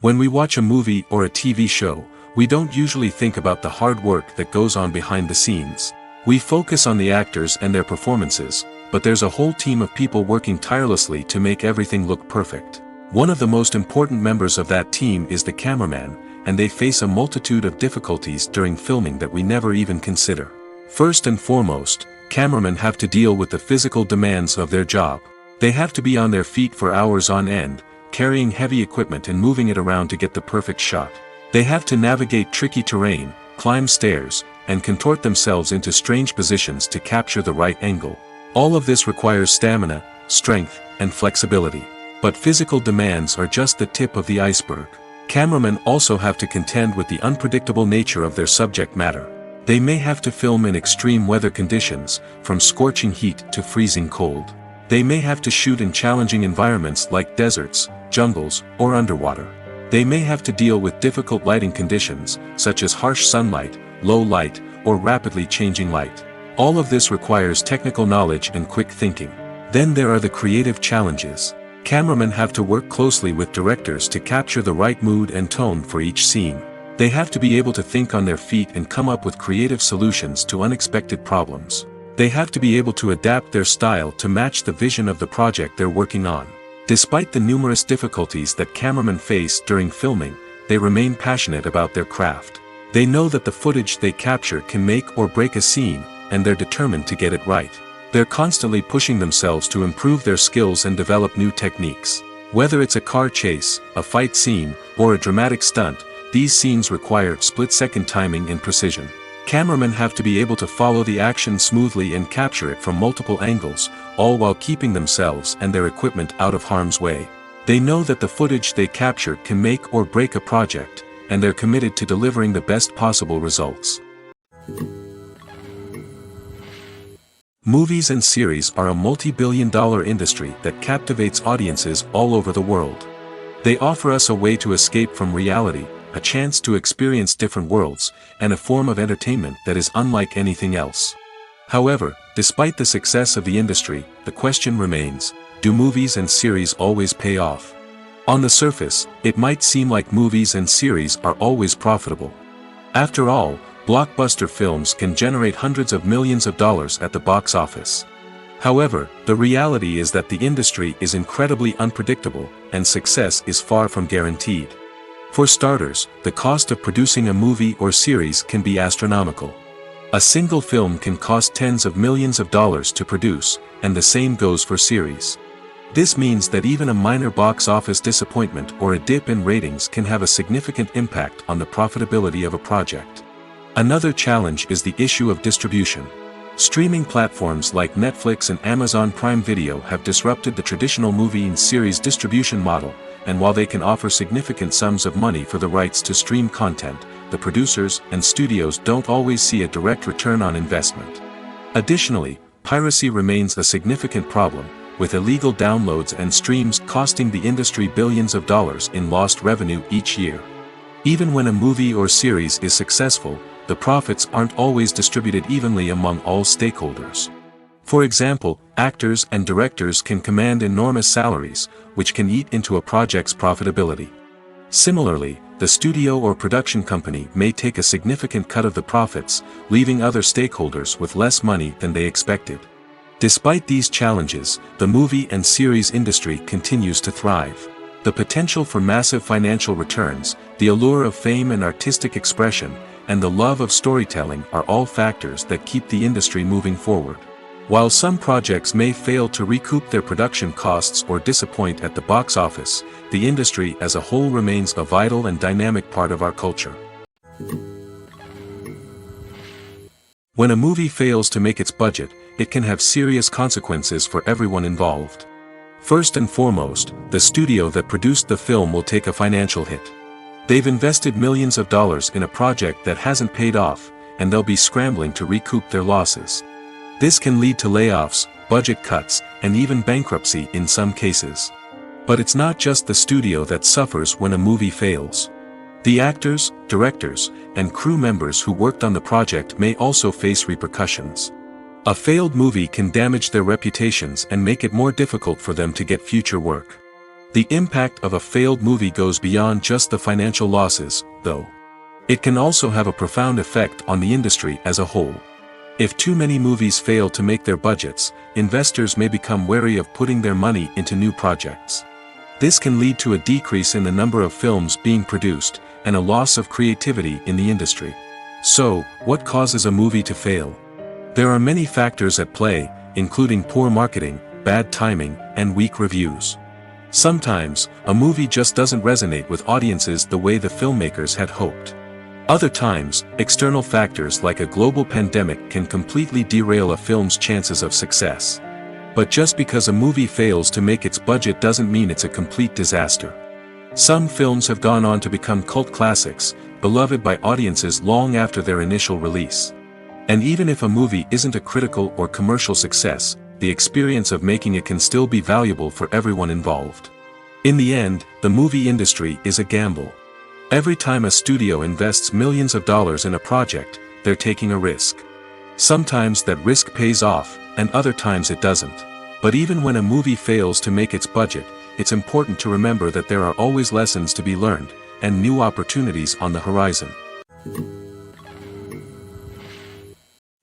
When we watch a movie or a TV show, we don't usually think about the hard work that goes on behind the scenes. We focus on the actors and their performances, but there's a whole team of people working tirelessly to make everything look perfect. One of the most important members of that team is the cameraman, and they face a multitude of difficulties during filming that we never even consider. First and foremost, cameramen have to deal with the physical demands of their job. They have to be on their feet for hours on end, carrying heavy equipment and moving it around to get the perfect shot. They have to navigate tricky terrain, climb stairs, and contort themselves into strange positions to capture the right angle. All of this requires stamina, strength, and flexibility. But physical demands are just the tip of the iceberg. Cameramen also have to contend with the unpredictable nature of their subject matter. They may have to film in extreme weather conditions, from scorching heat to freezing cold. They may have to shoot in challenging environments like deserts, jungles, or underwater. They may have to deal with difficult lighting conditions, such as harsh sunlight, low light, or rapidly changing light. All of this requires technical knowledge and quick thinking. Then there are the creative challenges. Cameramen have to work closely with directors to capture the right mood and tone for each scene. They have to be able to think on their feet and come up with creative solutions to unexpected problems. They have to be able to adapt their style to match the vision of the project they're working on. Despite the numerous difficulties that cameramen face during filming, they remain passionate about their craft. They know that the footage they capture can make or break a scene, and they're determined to get it right. They're constantly pushing themselves to improve their skills and develop new techniques. Whether it's a car chase, a fight scene, or a dramatic stunt, these scenes require split-second timing and precision. Cameramen have to be able to follow the action smoothly and capture it from multiple angles, all while keeping themselves and their equipment out of harm's way. They know that the footage they capture can make or break a project, and they're committed to delivering the best possible results. Movies and series are a multi-billion-dollar industry that captivates audiences all over the world. They offer us a way to escape from reality, a chance to experience different worlds, and a form of entertainment that is unlike anything else. However, despite the success of the industry, the question remains, do movies and series always pay off? On the surface, it might seem like movies and series are always profitable. After all, blockbuster films can generate hundreds of millions of dollars at the box office. However, the reality is that the industry is incredibly unpredictable, and success is far from guaranteed. For starters, the cost of producing a movie or series can be astronomical. A single film can cost tens of millions of dollars to produce, and the same goes for series. This means that even a minor box office disappointment or a dip in ratings can have a significant impact on the profitability of a project. Another challenge is the issue of distribution. Streaming platforms like Netflix and Amazon Prime Video have disrupted the traditional movie and series distribution model, and while they can offer significant sums of money for the rights to stream content, the producers and studios don't always see a direct return on investment. Additionally, piracy remains a significant problem, with illegal downloads and streams costing the industry billions of dollars in lost revenue each year. Even when a movie or series is successful, the profits aren't always distributed evenly among all stakeholders. For example, actors and directors can command enormous salaries, which can eat into a project's profitability. Similarly, the studio or production company may take a significant cut of the profits, leaving other stakeholders with less money than they expected. Despite these challenges, the movie and series industry continues to thrive. The potential for massive financial returns, the allure of fame and artistic expression, and the love of storytelling are all factors that keep the industry moving forward. While some projects may fail to recoup their production costs or disappoint at the box office, the industry as a whole remains a vital and dynamic part of our culture. When a movie fails to make its budget, it can have serious consequences for everyone involved. First and foremost, the studio that produced the film will take a financial hit. They've invested millions of dollars in a project that hasn't paid off, and they'll be scrambling to recoup their losses. This can lead to layoffs, budget cuts, and even bankruptcy in some cases. But it's not just the studio that suffers when a movie fails. The actors, directors, and crew members who worked on the project may also face repercussions. A failed movie can damage their reputations and make it more difficult for them to get future work. The impact of a failed movie goes beyond just the financial losses, though. It can also have a profound effect on the industry as a whole. If too many movies fail to make their budgets, investors may become wary of putting their money into new projects. This can lead to a decrease in the number of films being produced, and a loss of creativity in the industry. So, what causes a movie to fail? There are many factors at play, including poor marketing, bad timing, and weak reviews. Sometimes, a movie just doesn't resonate with audiences the way the filmmakers had hoped. Other times, external factors like a global pandemic can completely derail a film's chances of success. But just because a movie fails to make its budget doesn't mean it's a complete disaster. Some films have gone on to become cult classics, beloved by audiences long after their initial release. And even if a movie isn't a critical or commercial success, the experience of making it can still be valuable for everyone involved. In the end, the movie industry is a gamble. Every time a studio invests millions of dollars in a project, they're taking a risk. Sometimes that risk pays off, and other times it doesn't. But even when a movie fails to make its budget, it's important to remember that there are always lessons to be learned, and new opportunities on the horizon.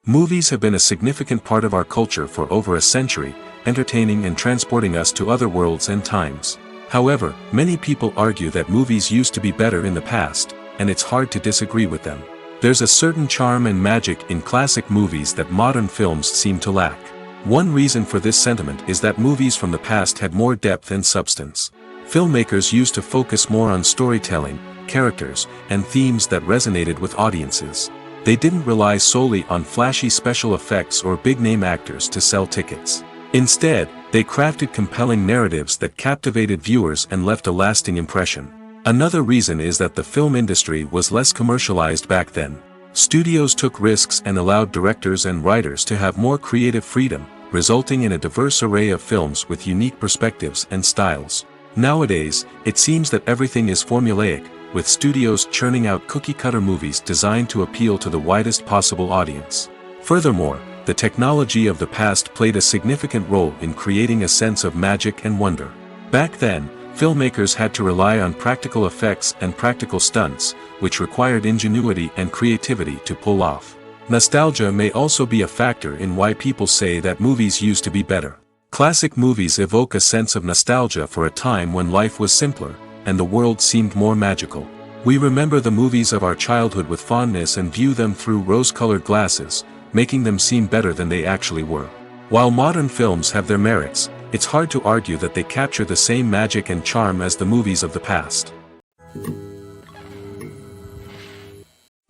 Movies have been a significant part of our culture for over a century, entertaining and transporting us to other worlds and times. However, many people argue that movies used to be better in the past, and it's hard to disagree with them. There's a certain charm and magic in classic movies that modern films seem to lack. One reason for this sentiment is that movies from the past had more depth and substance. Filmmakers used to focus more on storytelling, characters, and themes that resonated with audiences. They didn't rely solely on flashy special effects or big-name actors to sell tickets. Instead, they crafted compelling narratives that captivated viewers and left a lasting impression. Another reason is that the film industry was less commercialized back then. Studios took risks and allowed directors and writers to have more creative freedom, resulting in a diverse array of films with unique perspectives and styles. Nowadays, it seems that everything is formulaic, with studios churning out cookie-cutter movies designed to appeal to the widest possible audience. Furthermore, the technology of the past played a significant role in creating a sense of magic and wonder. Back then, filmmakers had to rely on practical effects and practical stunts, which required ingenuity and creativity to pull off. Nostalgia may also be a factor in why people say that movies used to be better. Classic movies evoke a sense of nostalgia for a time when life was simpler, and the world seemed more magical. We remember the movies of our childhood with fondness and view them through rose-colored glasses, making them seem better than they actually were. While modern films have their merits, it's hard to argue that they capture the same magic and charm as the movies of the past.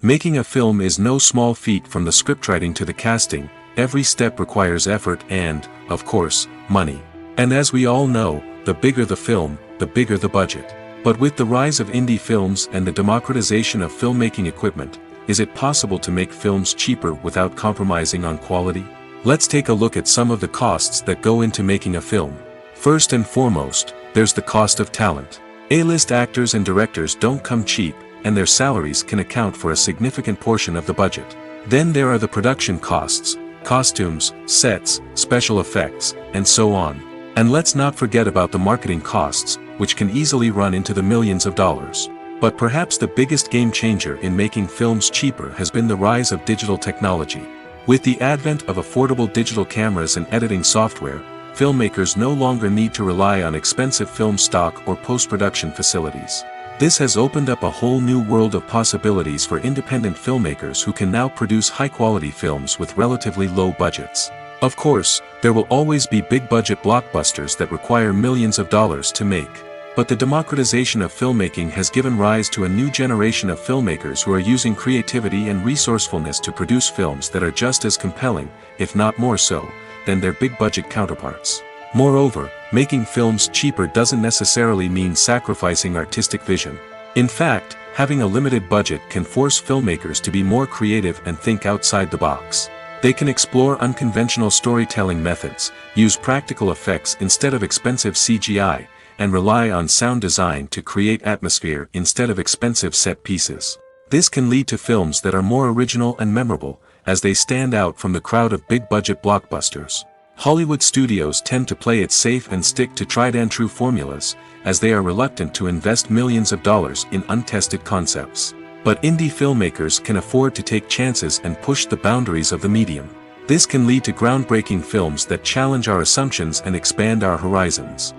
Making a film is no small feat. From the scriptwriting to the casting, every step requires effort and, of course, money. And as we all know, the bigger the film, the bigger the budget. But with the rise of indie films and the democratization of filmmaking equipment, is it possible to make films cheaper without compromising on quality? Let's take a look at some of the costs that go into making a film. First and foremost, there's the cost of talent. A-list actors and directors don't come cheap, and their salaries can account for a significant portion of the budget. Then there are the production costs, costumes, sets, special effects, and so on. And let's not forget about the marketing costs, which can easily run into the millions of dollars. But perhaps the biggest game changer in making films cheaper has been the rise of digital technology. With the advent of affordable digital cameras and editing software, filmmakers no longer need to rely on expensive film stock or post-production facilities. This has opened up a whole new world of possibilities for independent filmmakers who can now produce high-quality films with relatively low budgets. Of course, there will always be big-budget blockbusters that require millions of dollars to make. But the democratization of filmmaking has given rise to a new generation of filmmakers who are using creativity and resourcefulness to produce films that are just as compelling, if not more so, than their big-budget counterparts. Moreover, making films cheaper doesn't necessarily mean sacrificing artistic vision. In fact, having a limited budget can force filmmakers to be more creative and think outside the box. They can explore unconventional storytelling methods, use practical effects instead of expensive CGI, and rely on sound design to create atmosphere instead of expensive set pieces. This can lead to films that are more original and memorable, as they stand out from the crowd of big-budget blockbusters. Hollywood studios tend to play it safe and stick to tried-and-true formulas, as they are reluctant to invest millions of dollars in untested concepts. But indie filmmakers can afford to take chances and push the boundaries of the medium. This can lead to groundbreaking films that challenge our assumptions and expand our horizons.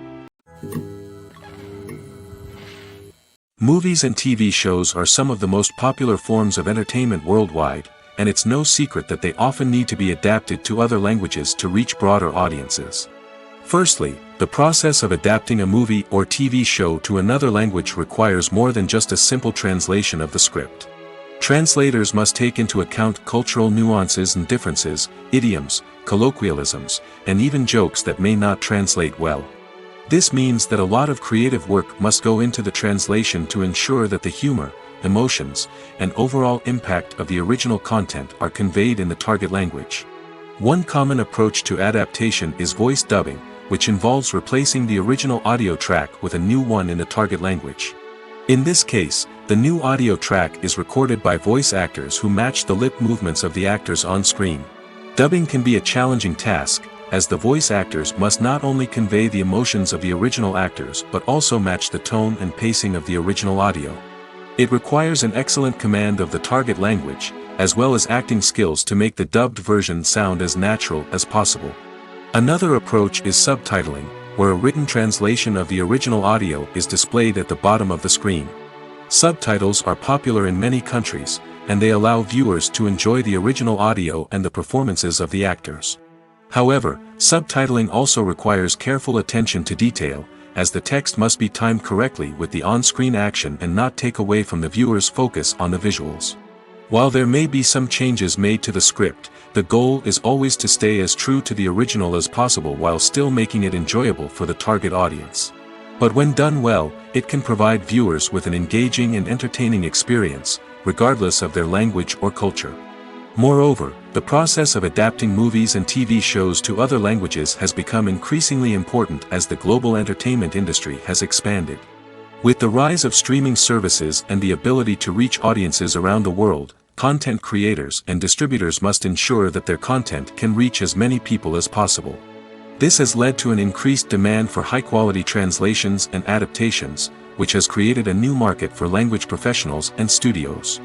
Movies and TV shows are some of the most popular forms of entertainment worldwide, and it's no secret that they often need to be adapted to other languages to reach broader audiences. Firstly, the process of adapting a movie or TV show to another language requires more than just a simple translation of the script. Translators must take into account cultural nuances and differences, idioms, colloquialisms, and even jokes that may not translate well. This means that a lot of creative work must go into the translation to ensure that the humor, emotions, and overall impact of the original content are conveyed in the target language. One common approach to adaptation is voice dubbing, which involves replacing the original audio track with a new one in the target language. In this case, the new audio track is recorded by voice actors who match the lip movements of the actors on screen. Dubbing can be a challenging task, as the voice actors must not only convey the emotions of the original actors but also match the tone and pacing of the original audio. It requires an excellent command of the target language, as well as acting skills to make the dubbed version sound as natural as possible. Another approach is subtitling, where a written translation of the original audio is displayed at the bottom of the screen. Subtitles are popular in many countries, and they allow viewers to enjoy the original audio and the performances of the actors. However, subtitling also requires careful attention to detail, as the text must be timed correctly with the on-screen action and not take away from the viewer's focus on the visuals. While there may be some changes made to the script, the goal is always to stay as true to the original as possible while still making it enjoyable for the target audience. But when done well, it can provide viewers with an engaging and entertaining experience, regardless of their language or culture. Moreover, the process of adapting movies and TV shows to other languages has become increasingly important as the global entertainment industry has expanded. With the rise of streaming services and the ability to reach audiences around the world, content creators and distributors must ensure that their content can reach as many people as possible. This has led to an increased demand for high-quality translations and adaptations, which has created a new market for language professionals and studios.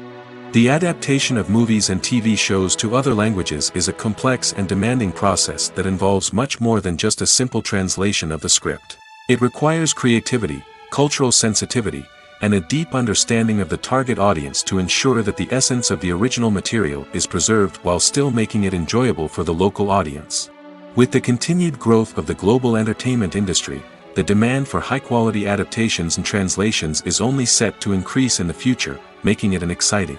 The adaptation of movies and TV shows to other languages is a complex and demanding process that involves much more than just a simple translation of the script. It requires creativity, cultural sensitivity, and a deep understanding of the target audience to ensure that the essence of the original material is preserved while still making it enjoyable for the local audience. With the continued growth of the global entertainment industry, the demand for high-quality adaptations and translations is only set to increase in the future, making it an exciting.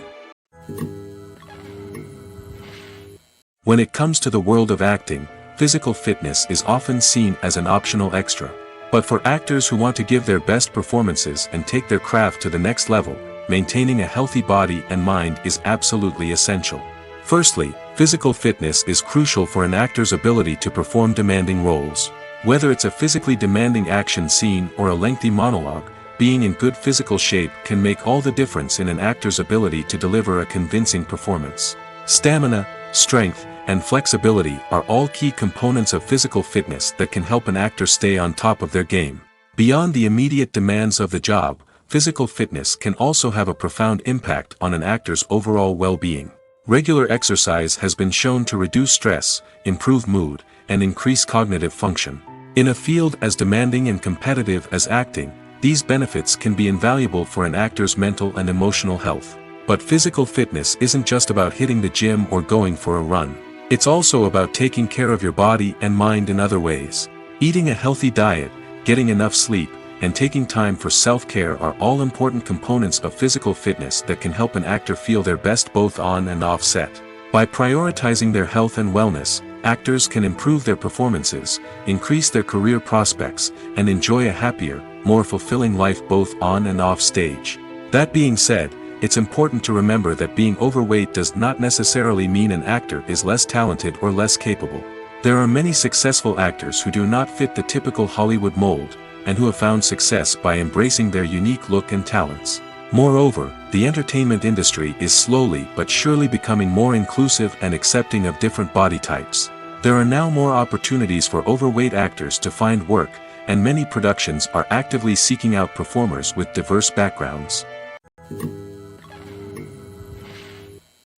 When it comes to the world of acting, physical fitness is often seen as an optional extra. But for actors who want to give their best performances and take their craft to the next level, maintaining a healthy body and mind is absolutely essential. Firstly, physical fitness is crucial for an actor's ability to perform demanding roles. Whether it's a physically demanding action scene or a lengthy monologue, being in good physical shape can make all the difference in an actor's ability to deliver a convincing performance. Stamina, strength, and flexibility are all key components of physical fitness that can help an actor stay on top of their game. Beyond the immediate demands of the job, physical fitness can also have a profound impact on an actor's overall well-being. Regular exercise has been shown to reduce stress, improve mood, and increase cognitive function. In a field as demanding and competitive as acting, these benefits can be invaluable for an actor's mental and emotional health. But physical fitness isn't just about hitting the gym or going for a run. It's also about taking care of your body and mind in other ways. Eating a healthy diet, getting enough sleep, and taking time for self-care are all important components of physical fitness that can help an actor feel their best both on and off set. By prioritizing their health and wellness, actors can improve their performances, increase their career prospects, and enjoy a happier, more fulfilling life both on and off stage. That being said, it's important to remember that being overweight does not necessarily mean an actor is less talented or less capable. There are many successful actors who do not fit the typical Hollywood mold, and who have found success by embracing their unique look and talents. Moreover, the entertainment industry is slowly but surely becoming more inclusive and accepting of different body types. There are now more opportunities for overweight actors to find work, and many productions are actively seeking out performers with diverse backgrounds.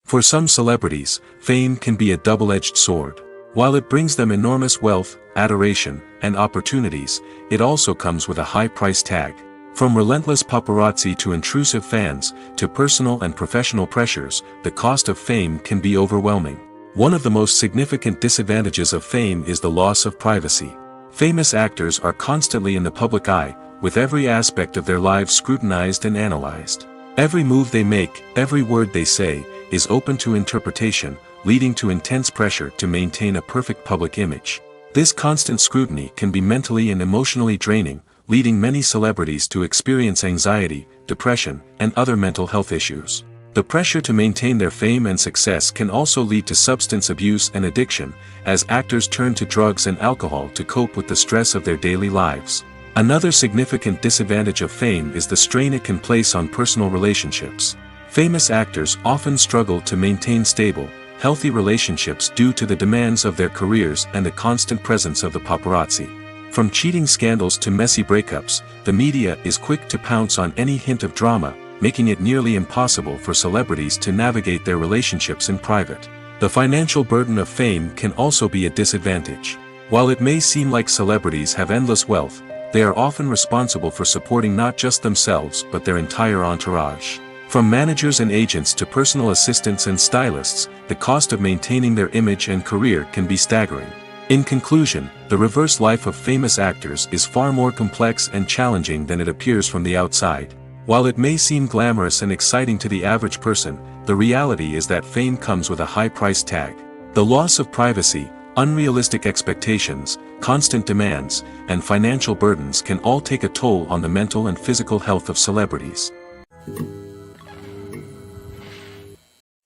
For some celebrities, fame can be a double-edged sword. While it brings them enormous wealth, adoration, and opportunities, it also comes with a high price tag. From relentless paparazzi to intrusive fans, to personal and professional pressures, the cost of fame can be overwhelming. One of the most significant disadvantages of fame is the loss of privacy. Famous actors are constantly in the public eye, with every aspect of their lives scrutinized and analyzed. Every move they make, every word they say, is open to interpretation, leading to intense pressure to maintain a perfect public image. This constant scrutiny can be mentally and emotionally draining, leading many celebrities to experience anxiety, depression, and other mental health issues. The pressure to maintain their fame and success can also lead to substance abuse and addiction, as actors turn to drugs and alcohol to cope with the stress of their daily lives. Another significant disadvantage of fame is the strain it can place on personal relationships. Famous actors often struggle to maintain stable, healthy relationships due to the demands of their careers and the constant presence of the paparazzi. From cheating scandals to messy breakups, the media is quick to pounce on any hint of drama, making it nearly impossible for celebrities to navigate their relationships in private. The financial burden of fame can also be a disadvantage. While it may seem like celebrities have endless wealth, they are often responsible for supporting not just themselves but their entire entourage. From managers and agents to personal assistants and stylists, the cost of maintaining their image and career can be staggering. In conclusion, the reverse life of famous actors is far more complex and challenging than it appears from the outside. While it may seem glamorous and exciting to the average person, the reality is that fame comes with a high price tag. The loss of privacy, unrealistic expectations, constant demands, and financial burdens can all take a toll on the mental and physical health of celebrities.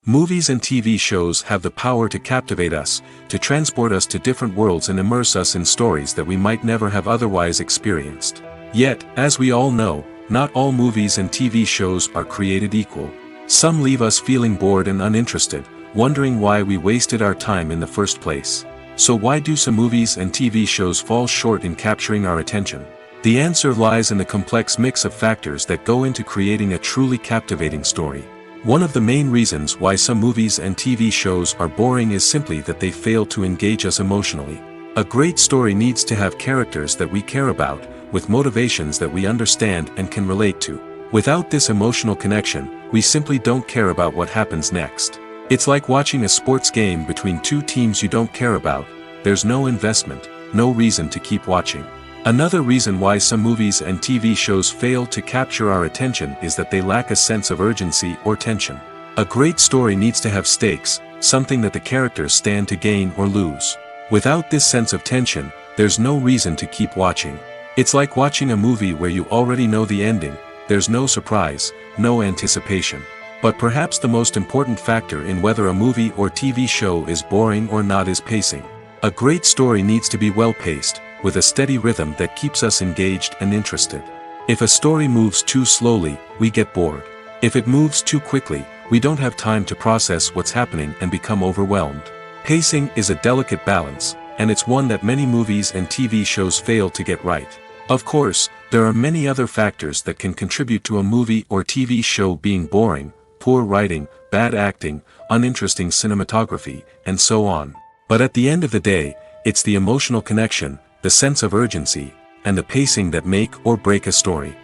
Movies and TV shows have the power to captivate us, to transport us to different worlds and immerse us in stories that we might never have otherwise experienced. Yet, as we all know, not all movies and TV shows are created equal. Some leave us feeling bored and uninterested, wondering why we wasted our time in the first place. So why do some movies and TV shows fall short in capturing our attention? The answer lies in the complex mix of factors that go into creating a truly captivating story. One of the main reasons why some movies and TV shows are boring is simply that they fail to engage us emotionally. A great story needs to have characters that we care about, with motivations that we understand and can relate to. Without this emotional connection, we simply don't care about what happens next. It's like watching a sports game between two teams you don't care about. There's no investment, no reason to keep watching. Another reason why some movies and TV shows fail to capture our attention is that they lack a sense of urgency or tension. A great story needs to have stakes, something that the characters stand to gain or lose. Without this sense of tension, there's no reason to keep watching. It's like watching a movie where you already know the ending. There's no surprise, no anticipation. But perhaps the most important factor in whether a movie or TV show is boring or not is pacing. A great story needs to be well-paced, with a steady rhythm that keeps us engaged and interested. If a story moves too slowly, we get bored. If it moves too quickly, we don't have time to process what's happening and become overwhelmed. Pacing is a delicate balance, and it's one that many movies and TV shows fail to get right. Of course, there are many other factors that can contribute to a movie or TV show being boring: poor writing, bad acting, uninteresting cinematography, and so on. But at the end of the day, it's the emotional connection, the sense of urgency, and the pacing that make or break a story.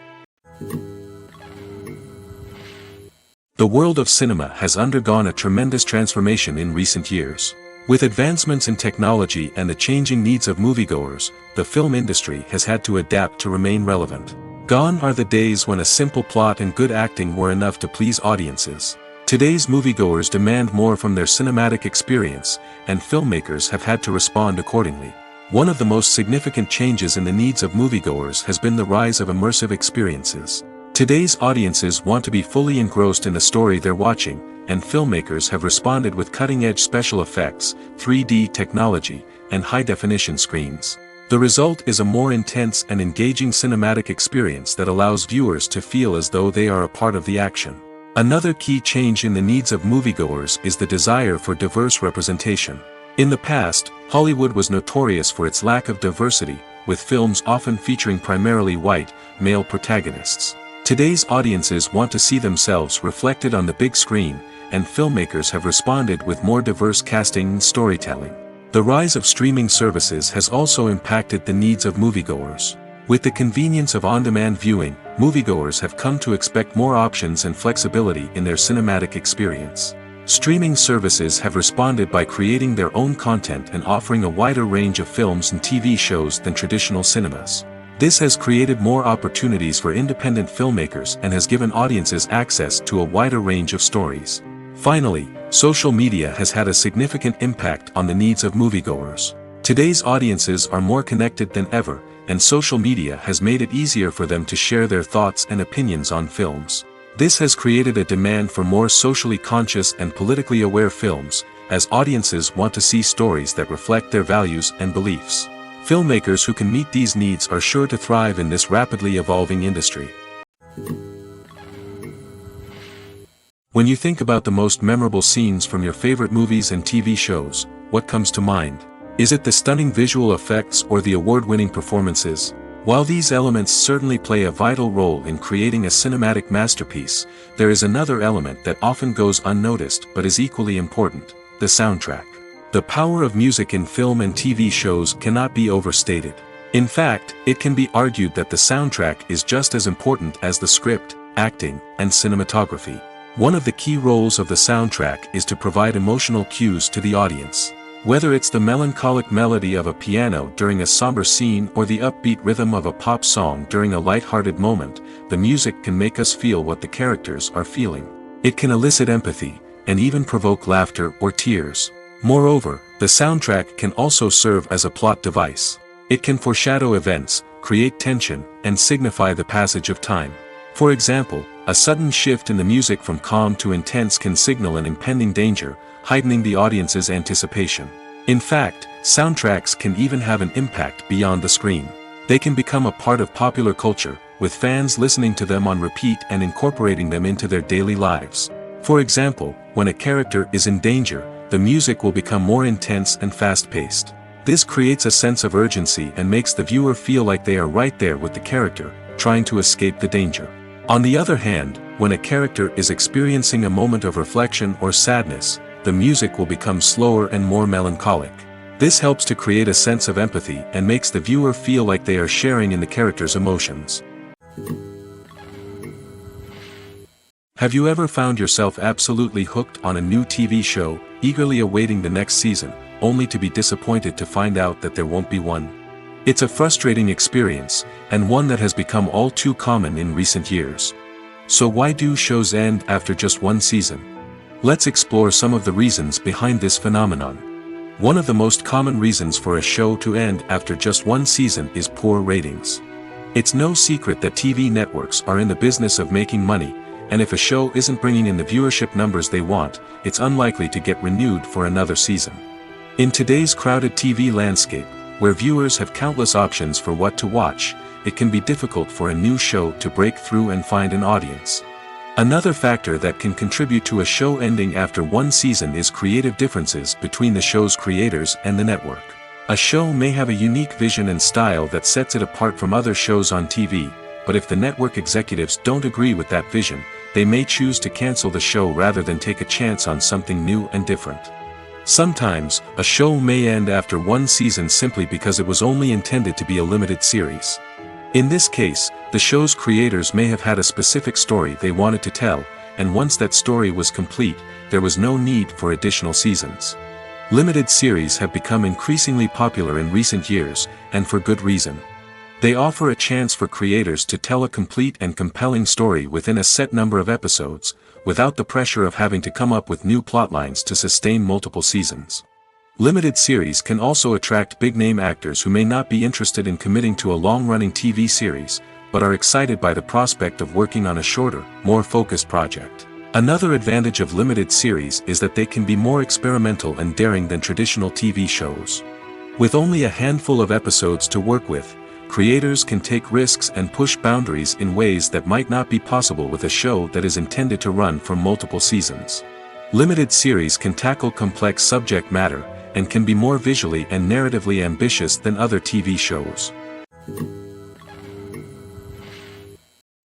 The world of cinema has undergone a tremendous transformation in recent years. With advancements in technology and the changing needs of moviegoers, the film industry has had to adapt to remain relevant. Gone are the days when a simple plot and good acting were enough to please audiences. Today's moviegoers demand more from their cinematic experience, and filmmakers have had to respond accordingly. One of the most significant changes in the needs of moviegoers has been the rise of immersive experiences. Today's audiences want to be fully engrossed in the story they're watching, and filmmakers have responded with cutting-edge special effects, 3D technology, and high-definition screens. The result is a more intense and engaging cinematic experience that allows viewers to feel as though they are a part of the action. Another key change in the needs of moviegoers is the desire for diverse representation. In the past, Hollywood was notorious for its lack of diversity, with films often featuring primarily white, male protagonists. Today's audiences want to see themselves reflected on the big screen, and filmmakers have responded with more diverse casting and storytelling. The rise of streaming services has also impacted the needs of moviegoers. With the convenience of on-demand viewing, moviegoers have come to expect more options and flexibility in their cinematic experience. Streaming services have responded by creating their own content and offering a wider range of films and TV shows than traditional cinemas. This has created more opportunities for independent filmmakers and has given audiences access to a wider range of stories. Finally, social media has had a significant impact on the needs of moviegoers. Today's audiences are more connected than ever, and social media has made it easier for them to share their thoughts and opinions on films. This has created a demand for more socially conscious and politically aware films, as audiences want to see stories that reflect their values and beliefs. Filmmakers who can meet these needs are sure to thrive in this rapidly evolving industry. When you think about the most memorable scenes from your favorite movies and TV shows, what comes to mind? Is it the stunning visual effects or the award-winning performances? While these elements certainly play a vital role in creating a cinematic masterpiece, there is another element that often goes unnoticed but is equally important: the soundtrack. The power of music in film and TV shows cannot be overstated. In fact, it can be argued that the soundtrack is just as important as the script, acting, and cinematography. One of the key roles of the soundtrack is to provide emotional cues to the audience. Whether it's the melancholic melody of a piano during a somber scene or the upbeat rhythm of a pop song during a light-hearted moment, the music can make us feel what the characters are feeling. It can elicit empathy, and even provoke laughter or tears. Moreover, the soundtrack can also serve as a plot device. It can foreshadow events, create tension, and signify the passage of time. For example, a sudden shift in the music from calm to intense can signal an impending danger, heightening the audience's anticipation. In fact, soundtracks can even have an impact beyond the screen. They can become a part of popular culture, with fans listening to them on repeat and incorporating them into their daily lives. For example, when a character is in danger, the music will become more intense and fast-paced. This creates a sense of urgency and makes the viewer feel like they are right there with the character, trying to escape the danger. On the other hand, when a character is experiencing a moment of reflection or sadness, the music will become slower and more melancholic. This helps to create a sense of empathy and makes the viewer feel like they are sharing in the character's emotions. Have you ever found yourself absolutely hooked on a new TV show, eagerly awaiting the next season, only to be disappointed to find out that there won't be one? It's a frustrating experience, and one that has become all too common in recent years. So why do shows end after just one season? Let's explore some of the reasons behind this phenomenon. One of the most common reasons for a show to end after just one season is poor ratings. It's no secret that TV networks are in the business of making money, and if a show isn't bringing in the viewership numbers they want, it's unlikely to get renewed for another season. In today's crowded TV landscape, where viewers have countless options for what to watch, it can be difficult for a new show to break through and find an audience. Another factor that can contribute to a show ending after one season is creative differences between the show's creators and the network. A show may have a unique vision and style that sets it apart from other shows on TV, but if the network executives don't agree with that vision, they may choose to cancel the show rather than take a chance on something new and different. Sometimes, a show may end after one season simply because it was only intended to be a limited series. In this case, the show's creators may have had a specific story they wanted to tell, and once that story was complete, there was no need for additional seasons. Limited series have become increasingly popular in recent years, and for good reason. They offer a chance for creators to tell a complete and compelling story within a set number of episodes, without the pressure of having to come up with new plotlines to sustain multiple seasons. Limited series can also attract big-name actors who may not be interested in committing to a long-running TV series, but are excited by the prospect of working on a shorter, more focused project. Another advantage of limited series is that they can be more experimental and daring than traditional TV shows. With only a handful of episodes to work with, creators can take risks and push boundaries in ways that might not be possible with a show that is intended to run for multiple seasons. Limited series can tackle complex subject matter, and can be more visually and narratively ambitious than other TV shows.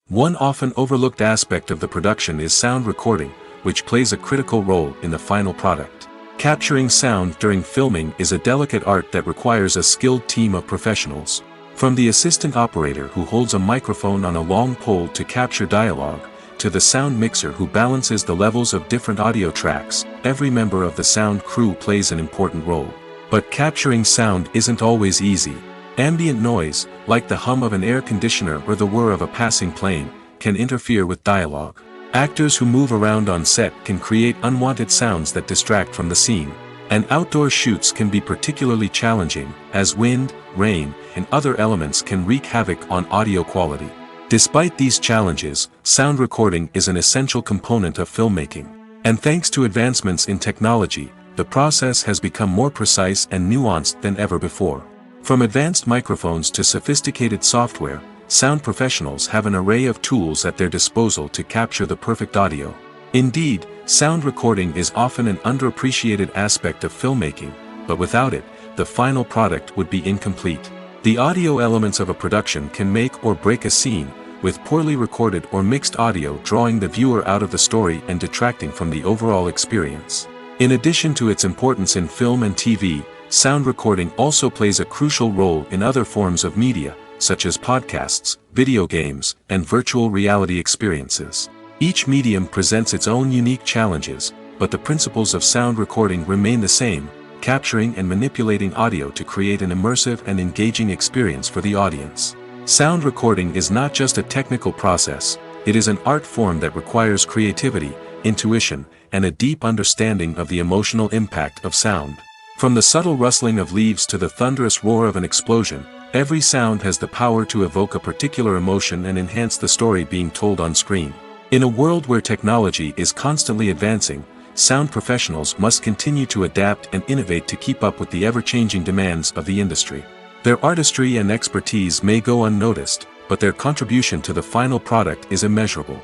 One often overlooked aspect of the production is sound recording, which plays a critical role in the final product. Capturing sound during filming is a delicate art that requires a skilled team of professionals. From the assistant operator who holds a microphone on a long pole to capture dialogue, to the sound mixer who balances the levels of different audio tracks, every member of the sound crew plays an important role. But capturing sound isn't always easy. Ambient noise, like the hum of an air conditioner or the whir of a passing plane, can interfere with dialogue. Actors who move around on set can create unwanted sounds that distract from the scene. And outdoor shoots can be particularly challenging, as wind, rain, and other elements can wreak havoc on audio quality. Despite these challenges, sound recording is an essential component of filmmaking. And thanks to advancements in technology, the process has become more precise and nuanced than ever before. From advanced microphones to sophisticated software, sound professionals have an array of tools at their disposal to capture the perfect audio. Indeed, sound recording is often an underappreciated aspect of filmmaking, but without it, the final product would be incomplete. The audio elements of a production can make or break a scene, with poorly recorded or mixed audio drawing the viewer out of the story and detracting from the overall experience. In addition to its importance in film and TV, sound recording also plays a crucial role in other forms of media, such as podcasts, video games, and virtual reality experiences. Each medium presents its own unique challenges, but the principles of sound recording remain the same, capturing and manipulating audio to create an immersive and engaging experience for the audience. Sound recording is not just a technical process, it is an art form that requires creativity, intuition, and a deep understanding of the emotional impact of sound. From the subtle rustling of leaves to the thunderous roar of an explosion, every sound has the power to evoke a particular emotion and enhance the story being told on screen. In a world where technology is constantly advancing, sound professionals must continue to adapt and innovate to keep up with the ever-changing demands of the industry. Their artistry and expertise may go unnoticed, but their contribution to the final product is immeasurable.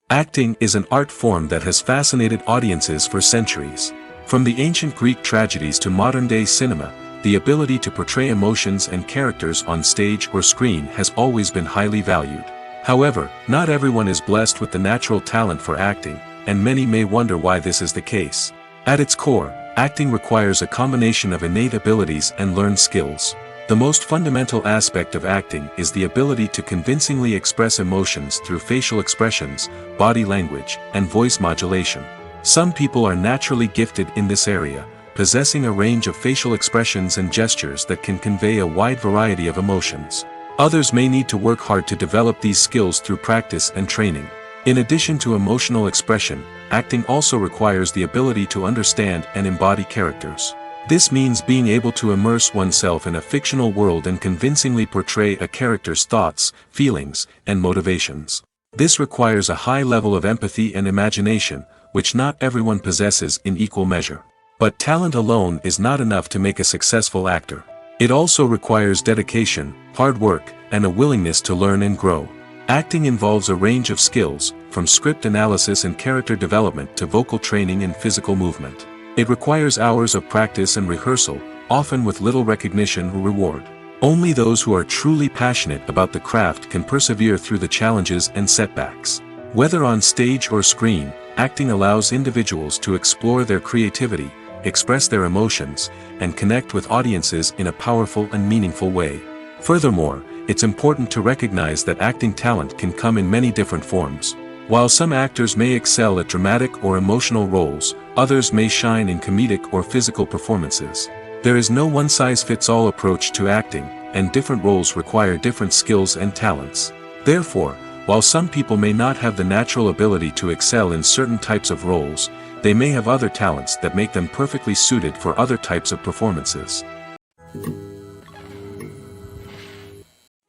Acting is an art form that has fascinated audiences for centuries. From the ancient Greek tragedies to modern-day cinema, the ability to portray emotions and characters on stage or screen has always been highly valued. However, not everyone is blessed with the natural talent for acting, and many may wonder why this is the case. At its core, acting requires a combination of innate abilities and learned skills. The most fundamental aspect of acting is the ability to convincingly express emotions through facial expressions, body language, and voice modulation. Some people are naturally gifted in this area, possessing a range of facial expressions and gestures that can convey a wide variety of emotions. Others may need to work hard to develop these skills through practice and training. In addition to emotional expression, acting also requires the ability to understand and embody characters. This means being able to immerse oneself in a fictional world and convincingly portray a character's thoughts, feelings, and motivations. This requires a high level of empathy and imagination, which not everyone possesses in equal measure. But talent alone is not enough to make a successful actor. It also requires dedication, hard work, and a willingness to learn and grow. Acting involves a range of skills, from script analysis and character development to vocal training and physical movement. It requires hours of practice and rehearsal, often with little recognition or reward. Only those who are truly passionate about the craft can persevere through the challenges and setbacks. Whether on stage or screen, acting allows individuals to explore their creativity, express their emotions, and connect with audiences in a powerful and meaningful way. Furthermore, it's important to recognize that acting talent can come in many different forms. While some actors may excel at dramatic or emotional roles, others may shine in comedic or physical performances. There is no one-size-fits-all approach to acting, and different roles require different skills and talents. Therefore, while some people may not have the natural ability to excel in certain types of roles, they may have other talents that make them perfectly suited for other types of performances.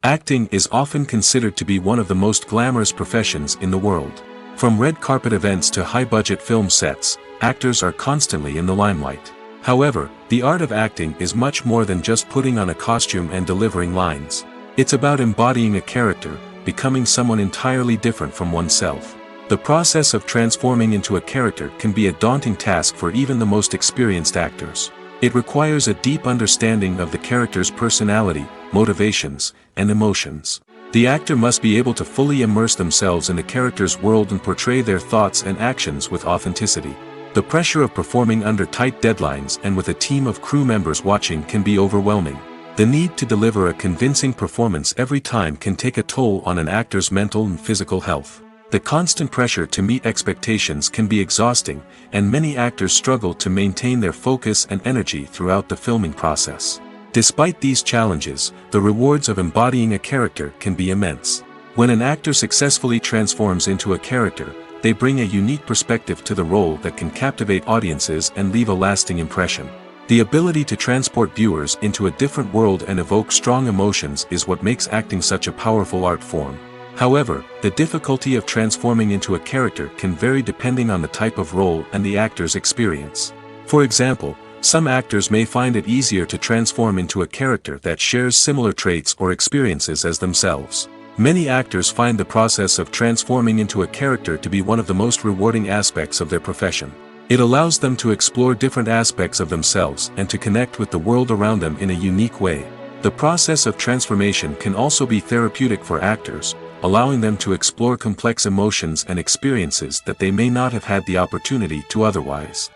Acting is often considered to be one of the most glamorous professions in the world. From red carpet events to high-budget film sets, actors are constantly in the limelight. However, the art of acting is much more than just putting on a costume and delivering lines. It's about embodying a character, becoming someone entirely different from oneself. The process of transforming into a character can be a daunting task for even the most experienced actors. It requires a deep understanding of the character's personality, motivations, and emotions. The actor must be able to fully immerse themselves in the character's world and portray their thoughts and actions with authenticity. The pressure of performing under tight deadlines and with a team of crew members watching can be overwhelming. The need to deliver a convincing performance every time can take a toll on an actor's mental and physical health. The constant pressure to meet expectations can be exhausting, and many actors struggle to maintain their focus and energy throughout the filming process. Despite these challenges, the rewards of embodying a character can be immense. When an actor successfully transforms into a character, they bring a unique perspective to the role that can captivate audiences and leave a lasting impression. The ability to transport viewers into a different world and evoke strong emotions is what makes acting such a powerful art form. However, the difficulty of transforming into a character can vary depending on the type of role and the actor's experience. For example, some actors may find it easier to transform into a character that shares similar traits or experiences as themselves. Many actors find the process of transforming into a character to be one of the most rewarding aspects of their profession. It allows them to explore different aspects of themselves and to connect with the world around them in a unique way. The process of transformation can also be therapeutic for actors, allowing them to explore complex emotions and experiences that they may not have had the opportunity to otherwise.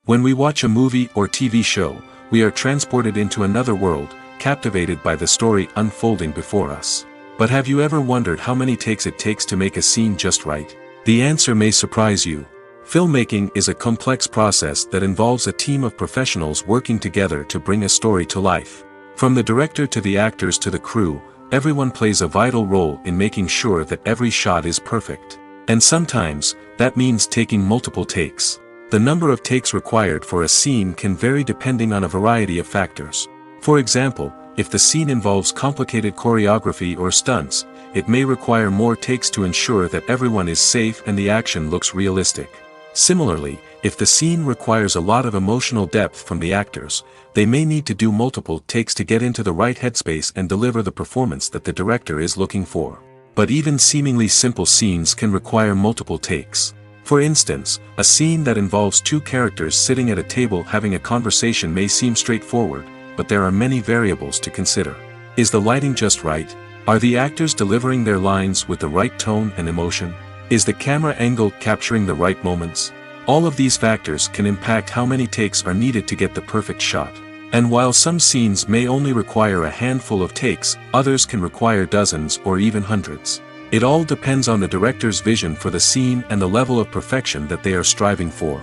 When we watch a movie or TV show, we are transported into another world, captivated by the story unfolding before us. But have you ever wondered how many takes it takes to make a scene just right? The answer may surprise you. Filmmaking is a complex process that involves a team of professionals working together to bring a story to life. From the director to the actors to the crew, everyone plays a vital role in making sure that every shot is perfect. And sometimes, that means taking multiple takes. The number of takes required for a scene can vary depending on a variety of factors. For example, if the scene involves complicated choreography or stunts, it may require more takes to ensure that everyone is safe and the action looks realistic. Similarly, if the scene requires a lot of emotional depth from the actors, they may need to do multiple takes to get into the right headspace and deliver the performance that the director is looking for. But even seemingly simple scenes can require multiple takes. For instance, a scene that involves two characters sitting at a table having a conversation may seem straightforward, but there are many variables to consider. Is the lighting just right? Are the actors delivering their lines with the right tone and emotion? Is the camera angle capturing the right moments? All of these factors can impact how many takes are needed to get the perfect shot. And while some scenes may only require a handful of takes, others can require dozens or even hundreds. It all depends on the director's vision for the scene and the level of perfection that they are striving for.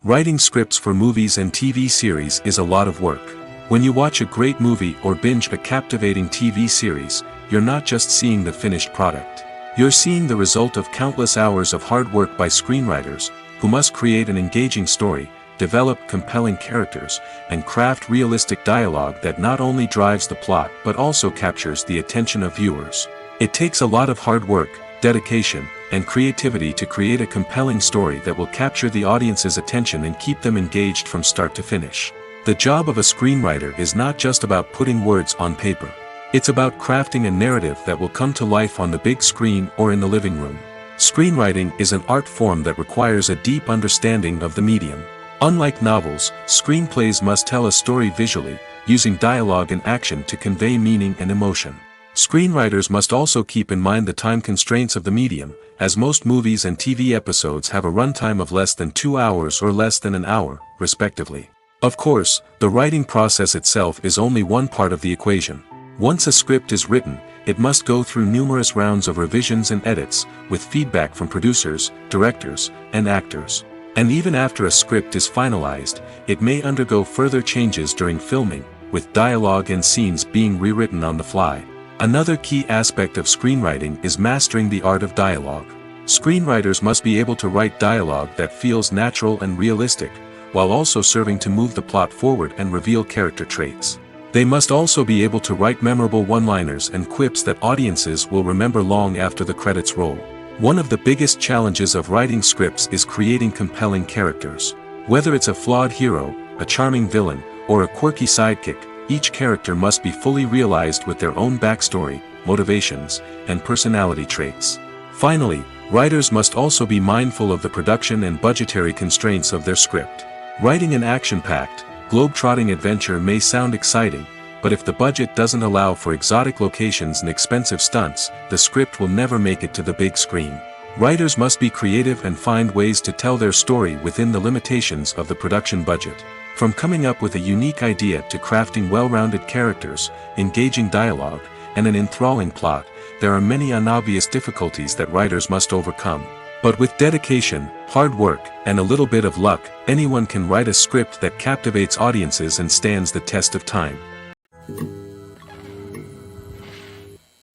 Writing scripts for movies and TV series is a lot of work. When you watch a great movie or binge a captivating TV series, you're not just seeing the finished product. You're seeing the result of countless hours of hard work by screenwriters, who must create an engaging story, develop compelling characters, and craft realistic dialogue that not only drives the plot but also captures the attention of viewers. It takes a lot of hard work, dedication, and creativity to create a compelling story that will capture the audience's attention and keep them engaged from start to finish. The job of a screenwriter is not just about putting words on paper. It's about crafting a narrative that will come to life on the big screen or in the living room. Screenwriting is an art form that requires a deep understanding of the medium. Unlike novels, screenplays must tell a story visually, using dialogue and action to convey meaning and emotion. Screenwriters must also keep in mind the time constraints of the medium, as most movies and TV episodes have a runtime of less than 2 hours or less than an hour, respectively. Of course, the writing process itself is only one part of the equation. Once a script is written, it must go through numerous rounds of revisions and edits, with feedback from producers, directors, and actors. And even after a script is finalized, it may undergo further changes during filming, with dialogue and scenes being rewritten on the fly. Another key aspect of screenwriting is mastering the art of dialogue. Screenwriters must be able to write dialogue that feels natural and realistic, while also serving to move the plot forward and reveal character traits. They must also be able to write memorable one-liners and quips that audiences will remember long after the credits roll. One of the biggest challenges of writing scripts is creating compelling characters. Whether it's a flawed hero, a charming villain, or a quirky sidekick, each character must be fully realized with their own backstory, motivations, and personality traits. Finally, writers must also be mindful of the production and budgetary constraints of their script. Writing an action-packed, globe-trotting adventure may sound exciting, but if the budget doesn't allow for exotic locations and expensive stunts, the script will never make it to the big screen. Writers must be creative and find ways to tell their story within the limitations of the production budget. From coming up with a unique idea to crafting well-rounded characters, engaging dialogue, and an enthralling plot, there are many unobvious difficulties that writers must overcome. But with dedication, hard work, and a little bit of luck, anyone can write a script that captivates audiences and stands the test of time.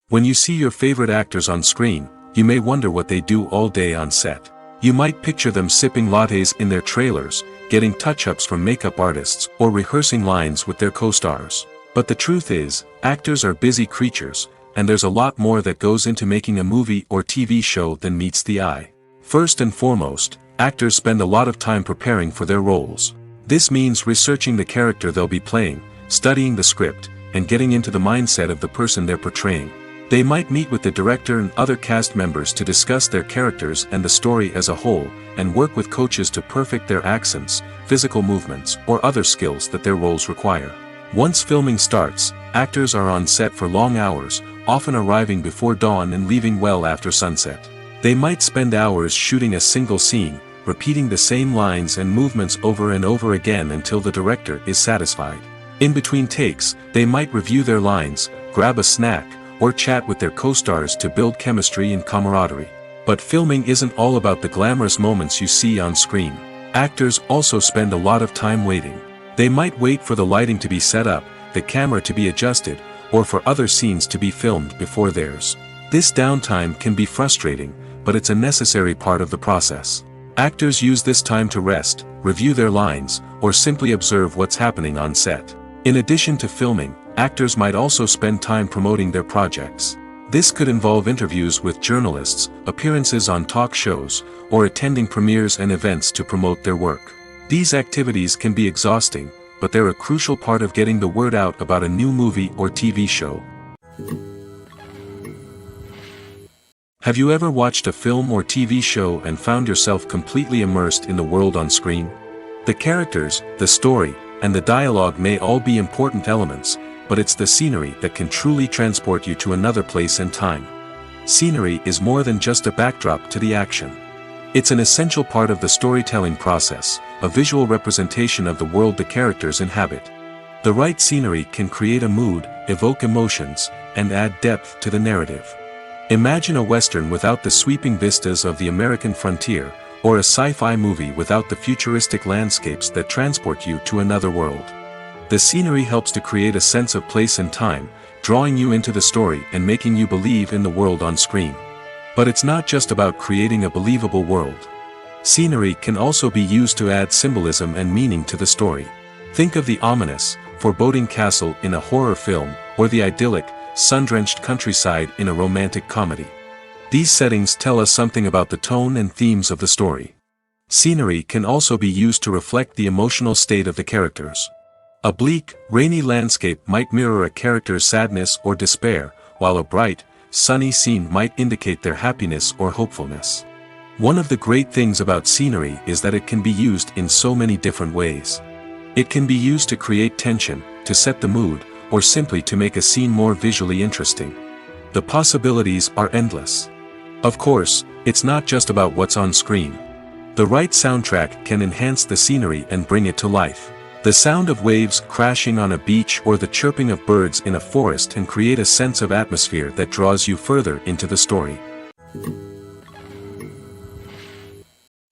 When you see your favorite actors on screen, you may wonder what they do all day on set. You might picture them sipping lattes in their trailers, getting touch-ups from makeup artists, or rehearsing lines with their co-stars. But the truth is, actors are busy creatures, and there's a lot more that goes into making a movie or TV show than meets the eye. First and foremost, actors spend a lot of time preparing for their roles. This means researching the character they'll be playing, studying the script, and getting into the mindset of the person they're portraying. They might meet with the director and other cast members to discuss their characters and the story as a whole, and work with coaches to perfect their accents, physical movements, or other skills that their roles require. Once filming starts, actors are on set for long hours, often arriving before dawn and leaving well after sunset. They might spend hours shooting a single scene, repeating the same lines and movements over and over again until the director is satisfied. In between takes, they might review their lines, grab a snack, or chat with their co-stars to build chemistry and camaraderie. But filming isn't all about the glamorous moments you see on screen. Actors also spend a lot of time waiting. They might wait for the lighting to be set up, the camera to be adjusted, or for other scenes to be filmed before theirs. This downtime can be frustrating, but it's a necessary part of the process. Actors use this time to rest, review their lines, or simply observe what's happening on set. In addition to filming, actors might also spend time promoting their projects. This could involve interviews with journalists, appearances on talk shows, or attending premieres and events to promote their work. These activities can be exhausting, but they're a crucial part of getting the word out about a new movie or TV show. Have you ever watched a film or TV show and found yourself completely immersed in the world on screen? The characters, the story, and the dialogue may all be important elements, but it's the scenery that can truly transport you to another place and time. Scenery is more than just a backdrop to the action. It's an essential part of the storytelling process, a visual representation of the world the characters inhabit. The right scenery can create a mood, evoke emotions, and add depth to the narrative. Imagine a Western without the sweeping vistas of the American frontier, or a sci-fi movie without the futuristic landscapes that transport you to another world. The scenery helps to create a sense of place and time, drawing you into the story and making you believe in the world on screen. But it's not just about creating a believable world. Scenery can also be used to add symbolism and meaning to the story. Think of the ominous, foreboding castle in a horror film, or the idyllic, sun-drenched countryside in a romantic comedy. These settings tell us something about the tone and themes of the story. Scenery can also be used to reflect the emotional state of the characters. A bleak, rainy landscape might mirror a character's sadness or despair, while a bright, sunny scene might indicate their happiness or hopefulness. One of the great things about scenery is that it can be used in so many different ways. It can be used to create tension, to set the mood, or simply to make a scene more visually interesting. The possibilities are endless. Of course, it's not just about what's on screen. The right soundtrack can enhance the scenery and bring it to life. The sound of waves crashing on a beach or the chirping of birds in a forest can create a sense of atmosphere that draws you further into the story.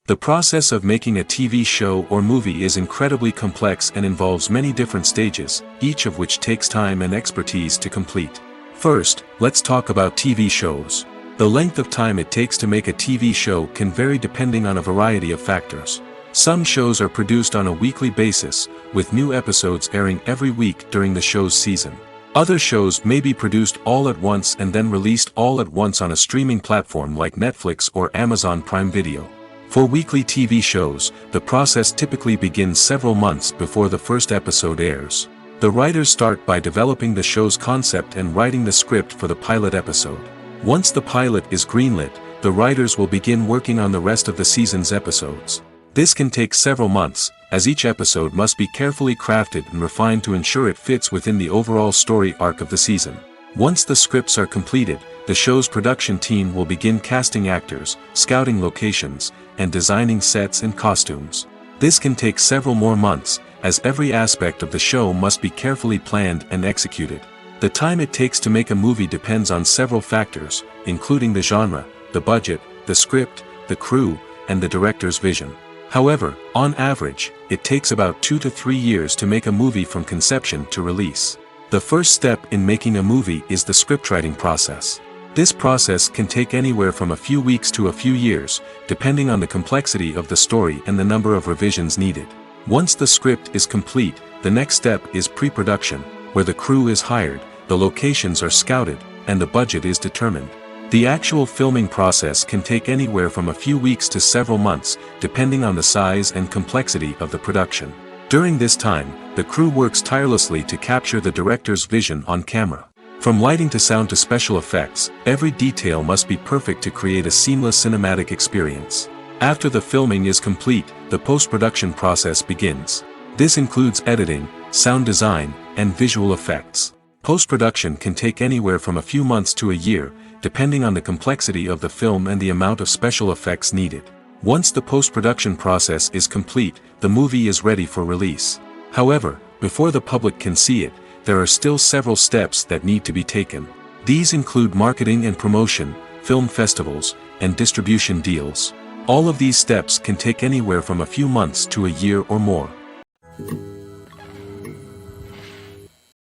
The process of making a TV show or movie is incredibly complex and involves many different stages, each of which takes time and expertise to complete. First, let's talk about TV shows. The length of time it takes to make a TV show can vary depending on a variety of factors. Some shows are produced on a weekly basis, with new episodes airing every week during the show's season. Other shows may be produced all at once and then released all at once on a streaming platform like Netflix or Amazon Prime Video. For weekly TV shows, the process typically begins several months before the first episode airs. The writers start by developing the show's concept and writing the script for the pilot episode. Once the pilot is greenlit, the writers will begin working on the rest of the season's episodes. This can take several months, as each episode must be carefully crafted and refined to ensure it fits within the overall story arc of the season. Once the scripts are completed, the show's production team will begin casting actors, scouting locations, and designing sets and costumes. This can take several more months, as every aspect of the show must be carefully planned and executed. The time it takes to make a movie depends on several factors, including the genre, the budget, the script, the crew, and the director's vision. However, on average, it takes about 2 to 3 years to make a movie from conception to release. The first step in making a movie is the scriptwriting process. This process can take anywhere from a few weeks to a few years, depending on the complexity of the story and the number of revisions needed. Once the script is complete, the next step is pre-production, where the crew is hired, the locations are scouted, and the budget is determined. The actual filming process can take anywhere from a few weeks to several months, depending on the size and complexity of the production. During this time, the crew works tirelessly to capture the director's vision on camera. From lighting to sound to special effects, every detail must be perfect to create a seamless cinematic experience. After the filming is complete, the post-production process begins. This includes editing, sound design, and visual effects. Post-production can take anywhere from a few months to a year, depending on the complexity of the film and the amount of special effects needed. Once the post-production process is complete, the movie is ready for release. However, before the public can see it, there are still several steps that need to be taken. These include marketing and promotion, film festivals, and distribution deals. All of these steps can take anywhere from a few months to a year or more.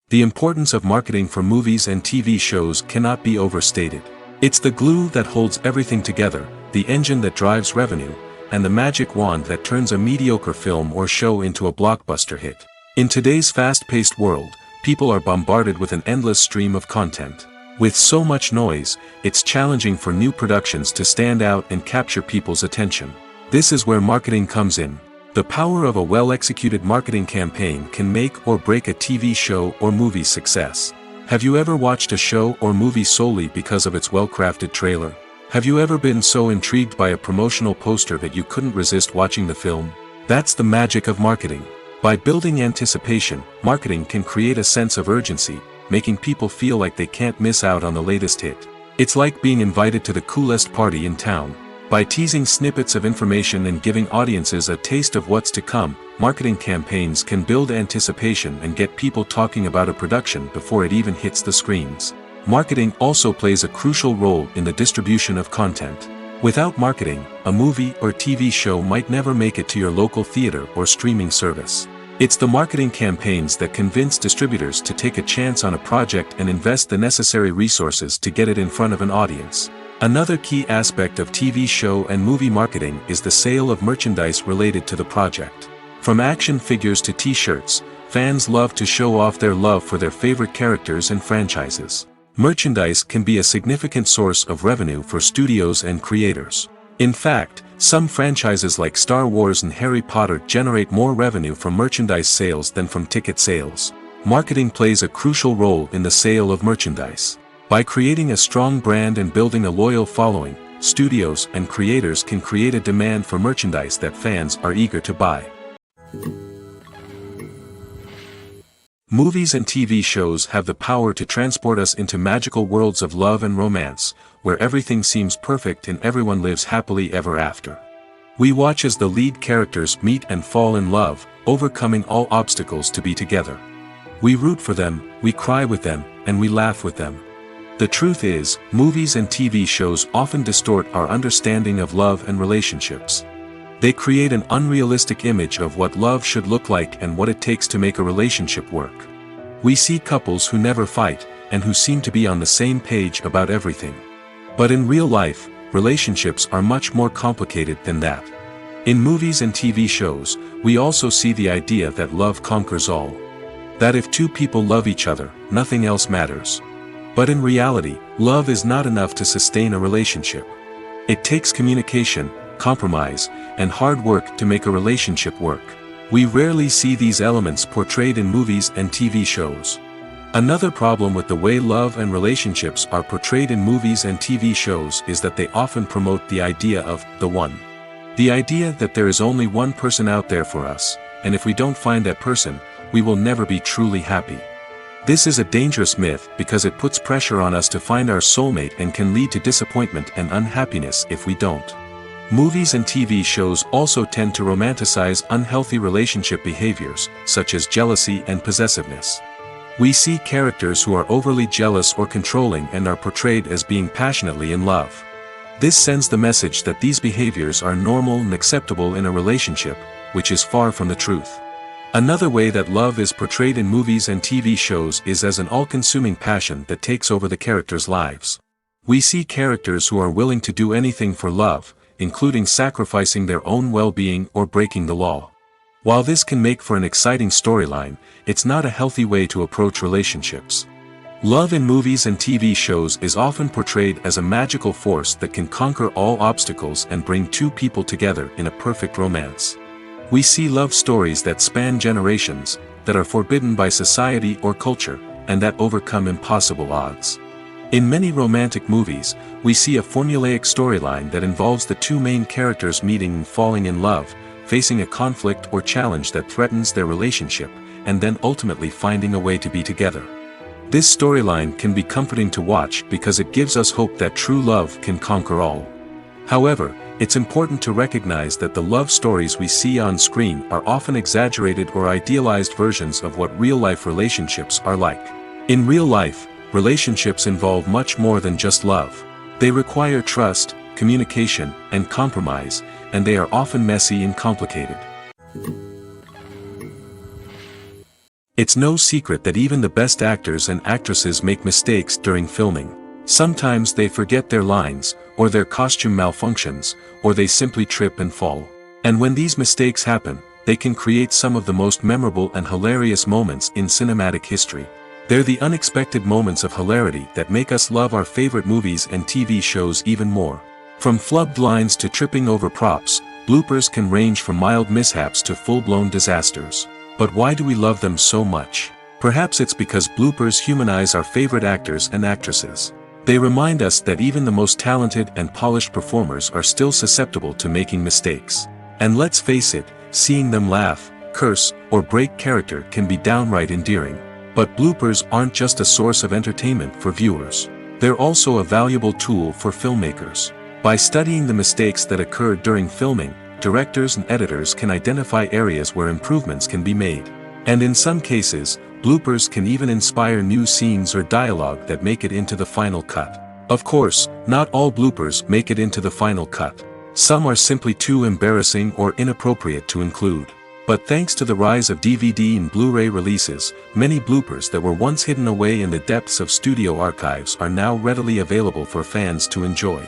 The importance of marketing for movies and TV shows cannot be overstated. It's the glue that holds everything together, the engine that drives revenue, and the magic wand that turns a mediocre film or show into a blockbuster hit. In today's fast-paced world, people are bombarded with an endless stream of content. With so much noise, it's challenging for new productions to stand out and capture people's attention. This is where marketing comes in. The power of a well-executed marketing campaign can make or break a TV show or movie's success. Have you ever watched a show or movie solely because of its well-crafted trailer? Have you ever been so intrigued by a promotional poster that you couldn't resist watching the film? That's the magic of marketing. By building anticipation, marketing can create a sense of urgency, making people feel like they can't miss out on the latest hit. It's like being invited to the coolest party in town. By teasing snippets of information and giving audiences a taste of what's to come, marketing campaigns can build anticipation and get people talking about a production before it even hits the screens. Marketing also plays a crucial role in the distribution of content. Without marketing, a movie or TV show might never make it to your local theater or streaming service. It's the marketing campaigns that convince distributors to take a chance on a project and invest the necessary resources to get it in front of an audience. Another key aspect of TV show and movie marketing is the sale of merchandise related to the project. From action figures to t-shirts, fans love to show off their love for their favorite characters and franchises. Merchandise can be a significant source of revenue for studios and creators. In fact, some franchises like Star Wars and Harry Potter generate more revenue from merchandise sales than from ticket sales. Marketing plays a crucial role in the sale of merchandise. By creating a strong brand and building a loyal following, studios and creators can create a demand for merchandise that fans are eager to buy. Movies and TV shows have the power to transport us into magical worlds of love and romance, where everything seems perfect and everyone lives happily ever after. We watch as the lead characters meet and fall in love, overcoming all obstacles to be together. We root for them, we cry with them, and we laugh with them. The truth is, movies and TV shows often distort our understanding of love and relationships. They create an unrealistic image of what love should look like and what it takes to make a relationship work. We see couples who never fight, and who seem to be on the same page about everything. But in real life, relationships are much more complicated than that. In movies and TV shows, we also see the idea that love conquers all. That if two people love each other, nothing else matters. But in reality, love is not enough to sustain a relationship. It takes communication, compromise, and hard work to make a relationship work. We rarely see these elements portrayed in movies and TV shows. Another problem with the way love and relationships are portrayed in movies and TV shows is that they often promote the idea of the one. The idea that there is only one person out there for us, and if we don't find that person, we will never be truly happy. This is a dangerous myth because it puts pressure on us to find our soulmate and can lead to disappointment and unhappiness if we don't. Movies and TV shows also tend to romanticize unhealthy relationship behaviors, such as jealousy and possessiveness. We see characters who are overly jealous or controlling and are portrayed as being passionately in love. This sends the message that these behaviors are normal and acceptable in a relationship, which is far from the truth. Another way that love is portrayed in movies and TV shows is as an all-consuming passion that takes over the characters' lives. We see characters who are willing to do anything for love, including sacrificing their own well-being or breaking the law. While this can make for an exciting storyline, it's not a healthy way to approach relationships. Love in movies and TV shows is often portrayed as a magical force that can conquer all obstacles and bring two people together in a perfect romance. We see love stories that span generations, that are forbidden by society or culture, and that overcome impossible odds. In many romantic movies, we see a formulaic storyline that involves the two main characters meeting and falling in love, facing a conflict or challenge that threatens their relationship, and then ultimately finding a way to be together. This storyline can be comforting to watch because it gives us hope that true love can conquer all. However, it's important to recognize that the love stories we see on screen are often exaggerated or idealized versions of what real-life relationships are like. In real life, relationships involve much more than just love. They require trust, communication, and compromise, and they are often messy and complicated. It's no secret that even the best actors and actresses make mistakes during filming. Sometimes they forget their lines, or their costume malfunctions, or they simply trip and fall. And when these mistakes happen, they can create some of the most memorable and hilarious moments in cinematic history. They're the unexpected moments of hilarity that make us love our favorite movies and TV shows even more. From flubbed lines to tripping over props, bloopers can range from mild mishaps to full-blown disasters. But why do we love them so much? Perhaps it's because bloopers humanize our favorite actors and actresses. They remind us that even the most talented and polished performers are still susceptible to making mistakes. And let's face it, seeing them laugh, curse, or break character can be downright endearing. But bloopers aren't just a source of entertainment for viewers. They're also a valuable tool for filmmakers. By studying the mistakes that occurred during filming, directors and editors can identify areas where improvements can be made. And in some cases, bloopers can even inspire new scenes or dialogue that make it into the final cut. Of course, not all bloopers make it into the final cut. Some are simply too embarrassing or inappropriate to include. But thanks to the rise of DVD and Blu-ray releases, many bloopers that were once hidden away in the depths of studio archives are now readily available for fans to enjoy.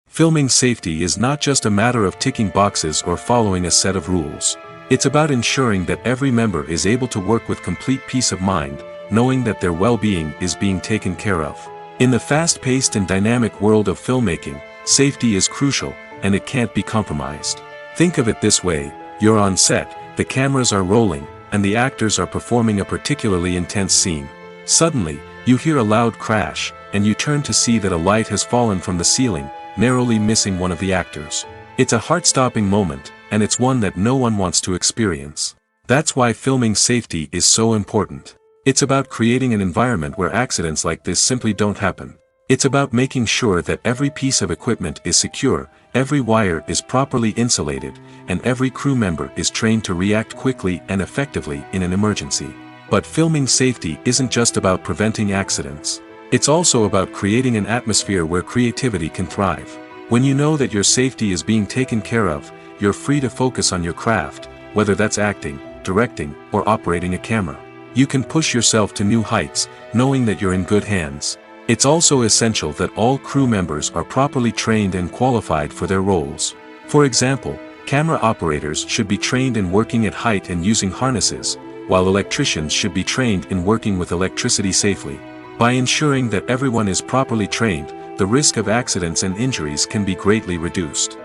Filming safety is not just a matter of ticking boxes or following a set of rules. It's about ensuring that every member is able to work with complete peace of mind, knowing that their well-being is being taken care of. In the fast-paced and dynamic world of filmmaking, safety is crucial, and it can't be compromised. Think of it this way: you're on set, the cameras are rolling, and the actors are performing a particularly intense scene. Suddenly, you hear a loud crash, and you turn to see that a light has fallen from the ceiling, narrowly missing one of the actors. It's a heart-stopping moment, and it's one that no one wants to experience. That's why filming safety is so important. It's about creating an environment where accidents like this simply don't happen. It's about making sure that every piece of equipment is secure, every wire is properly insulated, and every crew member is trained to react quickly and effectively in an emergency. But filming safety isn't just about preventing accidents. It's also about creating an atmosphere where creativity can thrive. When you know that your safety is being taken care of, you're free to focus on your craft, whether that's acting, directing, or operating a camera. You can push yourself to new heights, knowing that you're in good hands. It's also essential that all crew members are properly trained and qualified for their roles. For example, camera operators should be trained in working at height and using harnesses, while electricians should be trained in working with electricity safely. By ensuring that everyone is properly trained, the risk of accidents and injuries can be greatly reduced.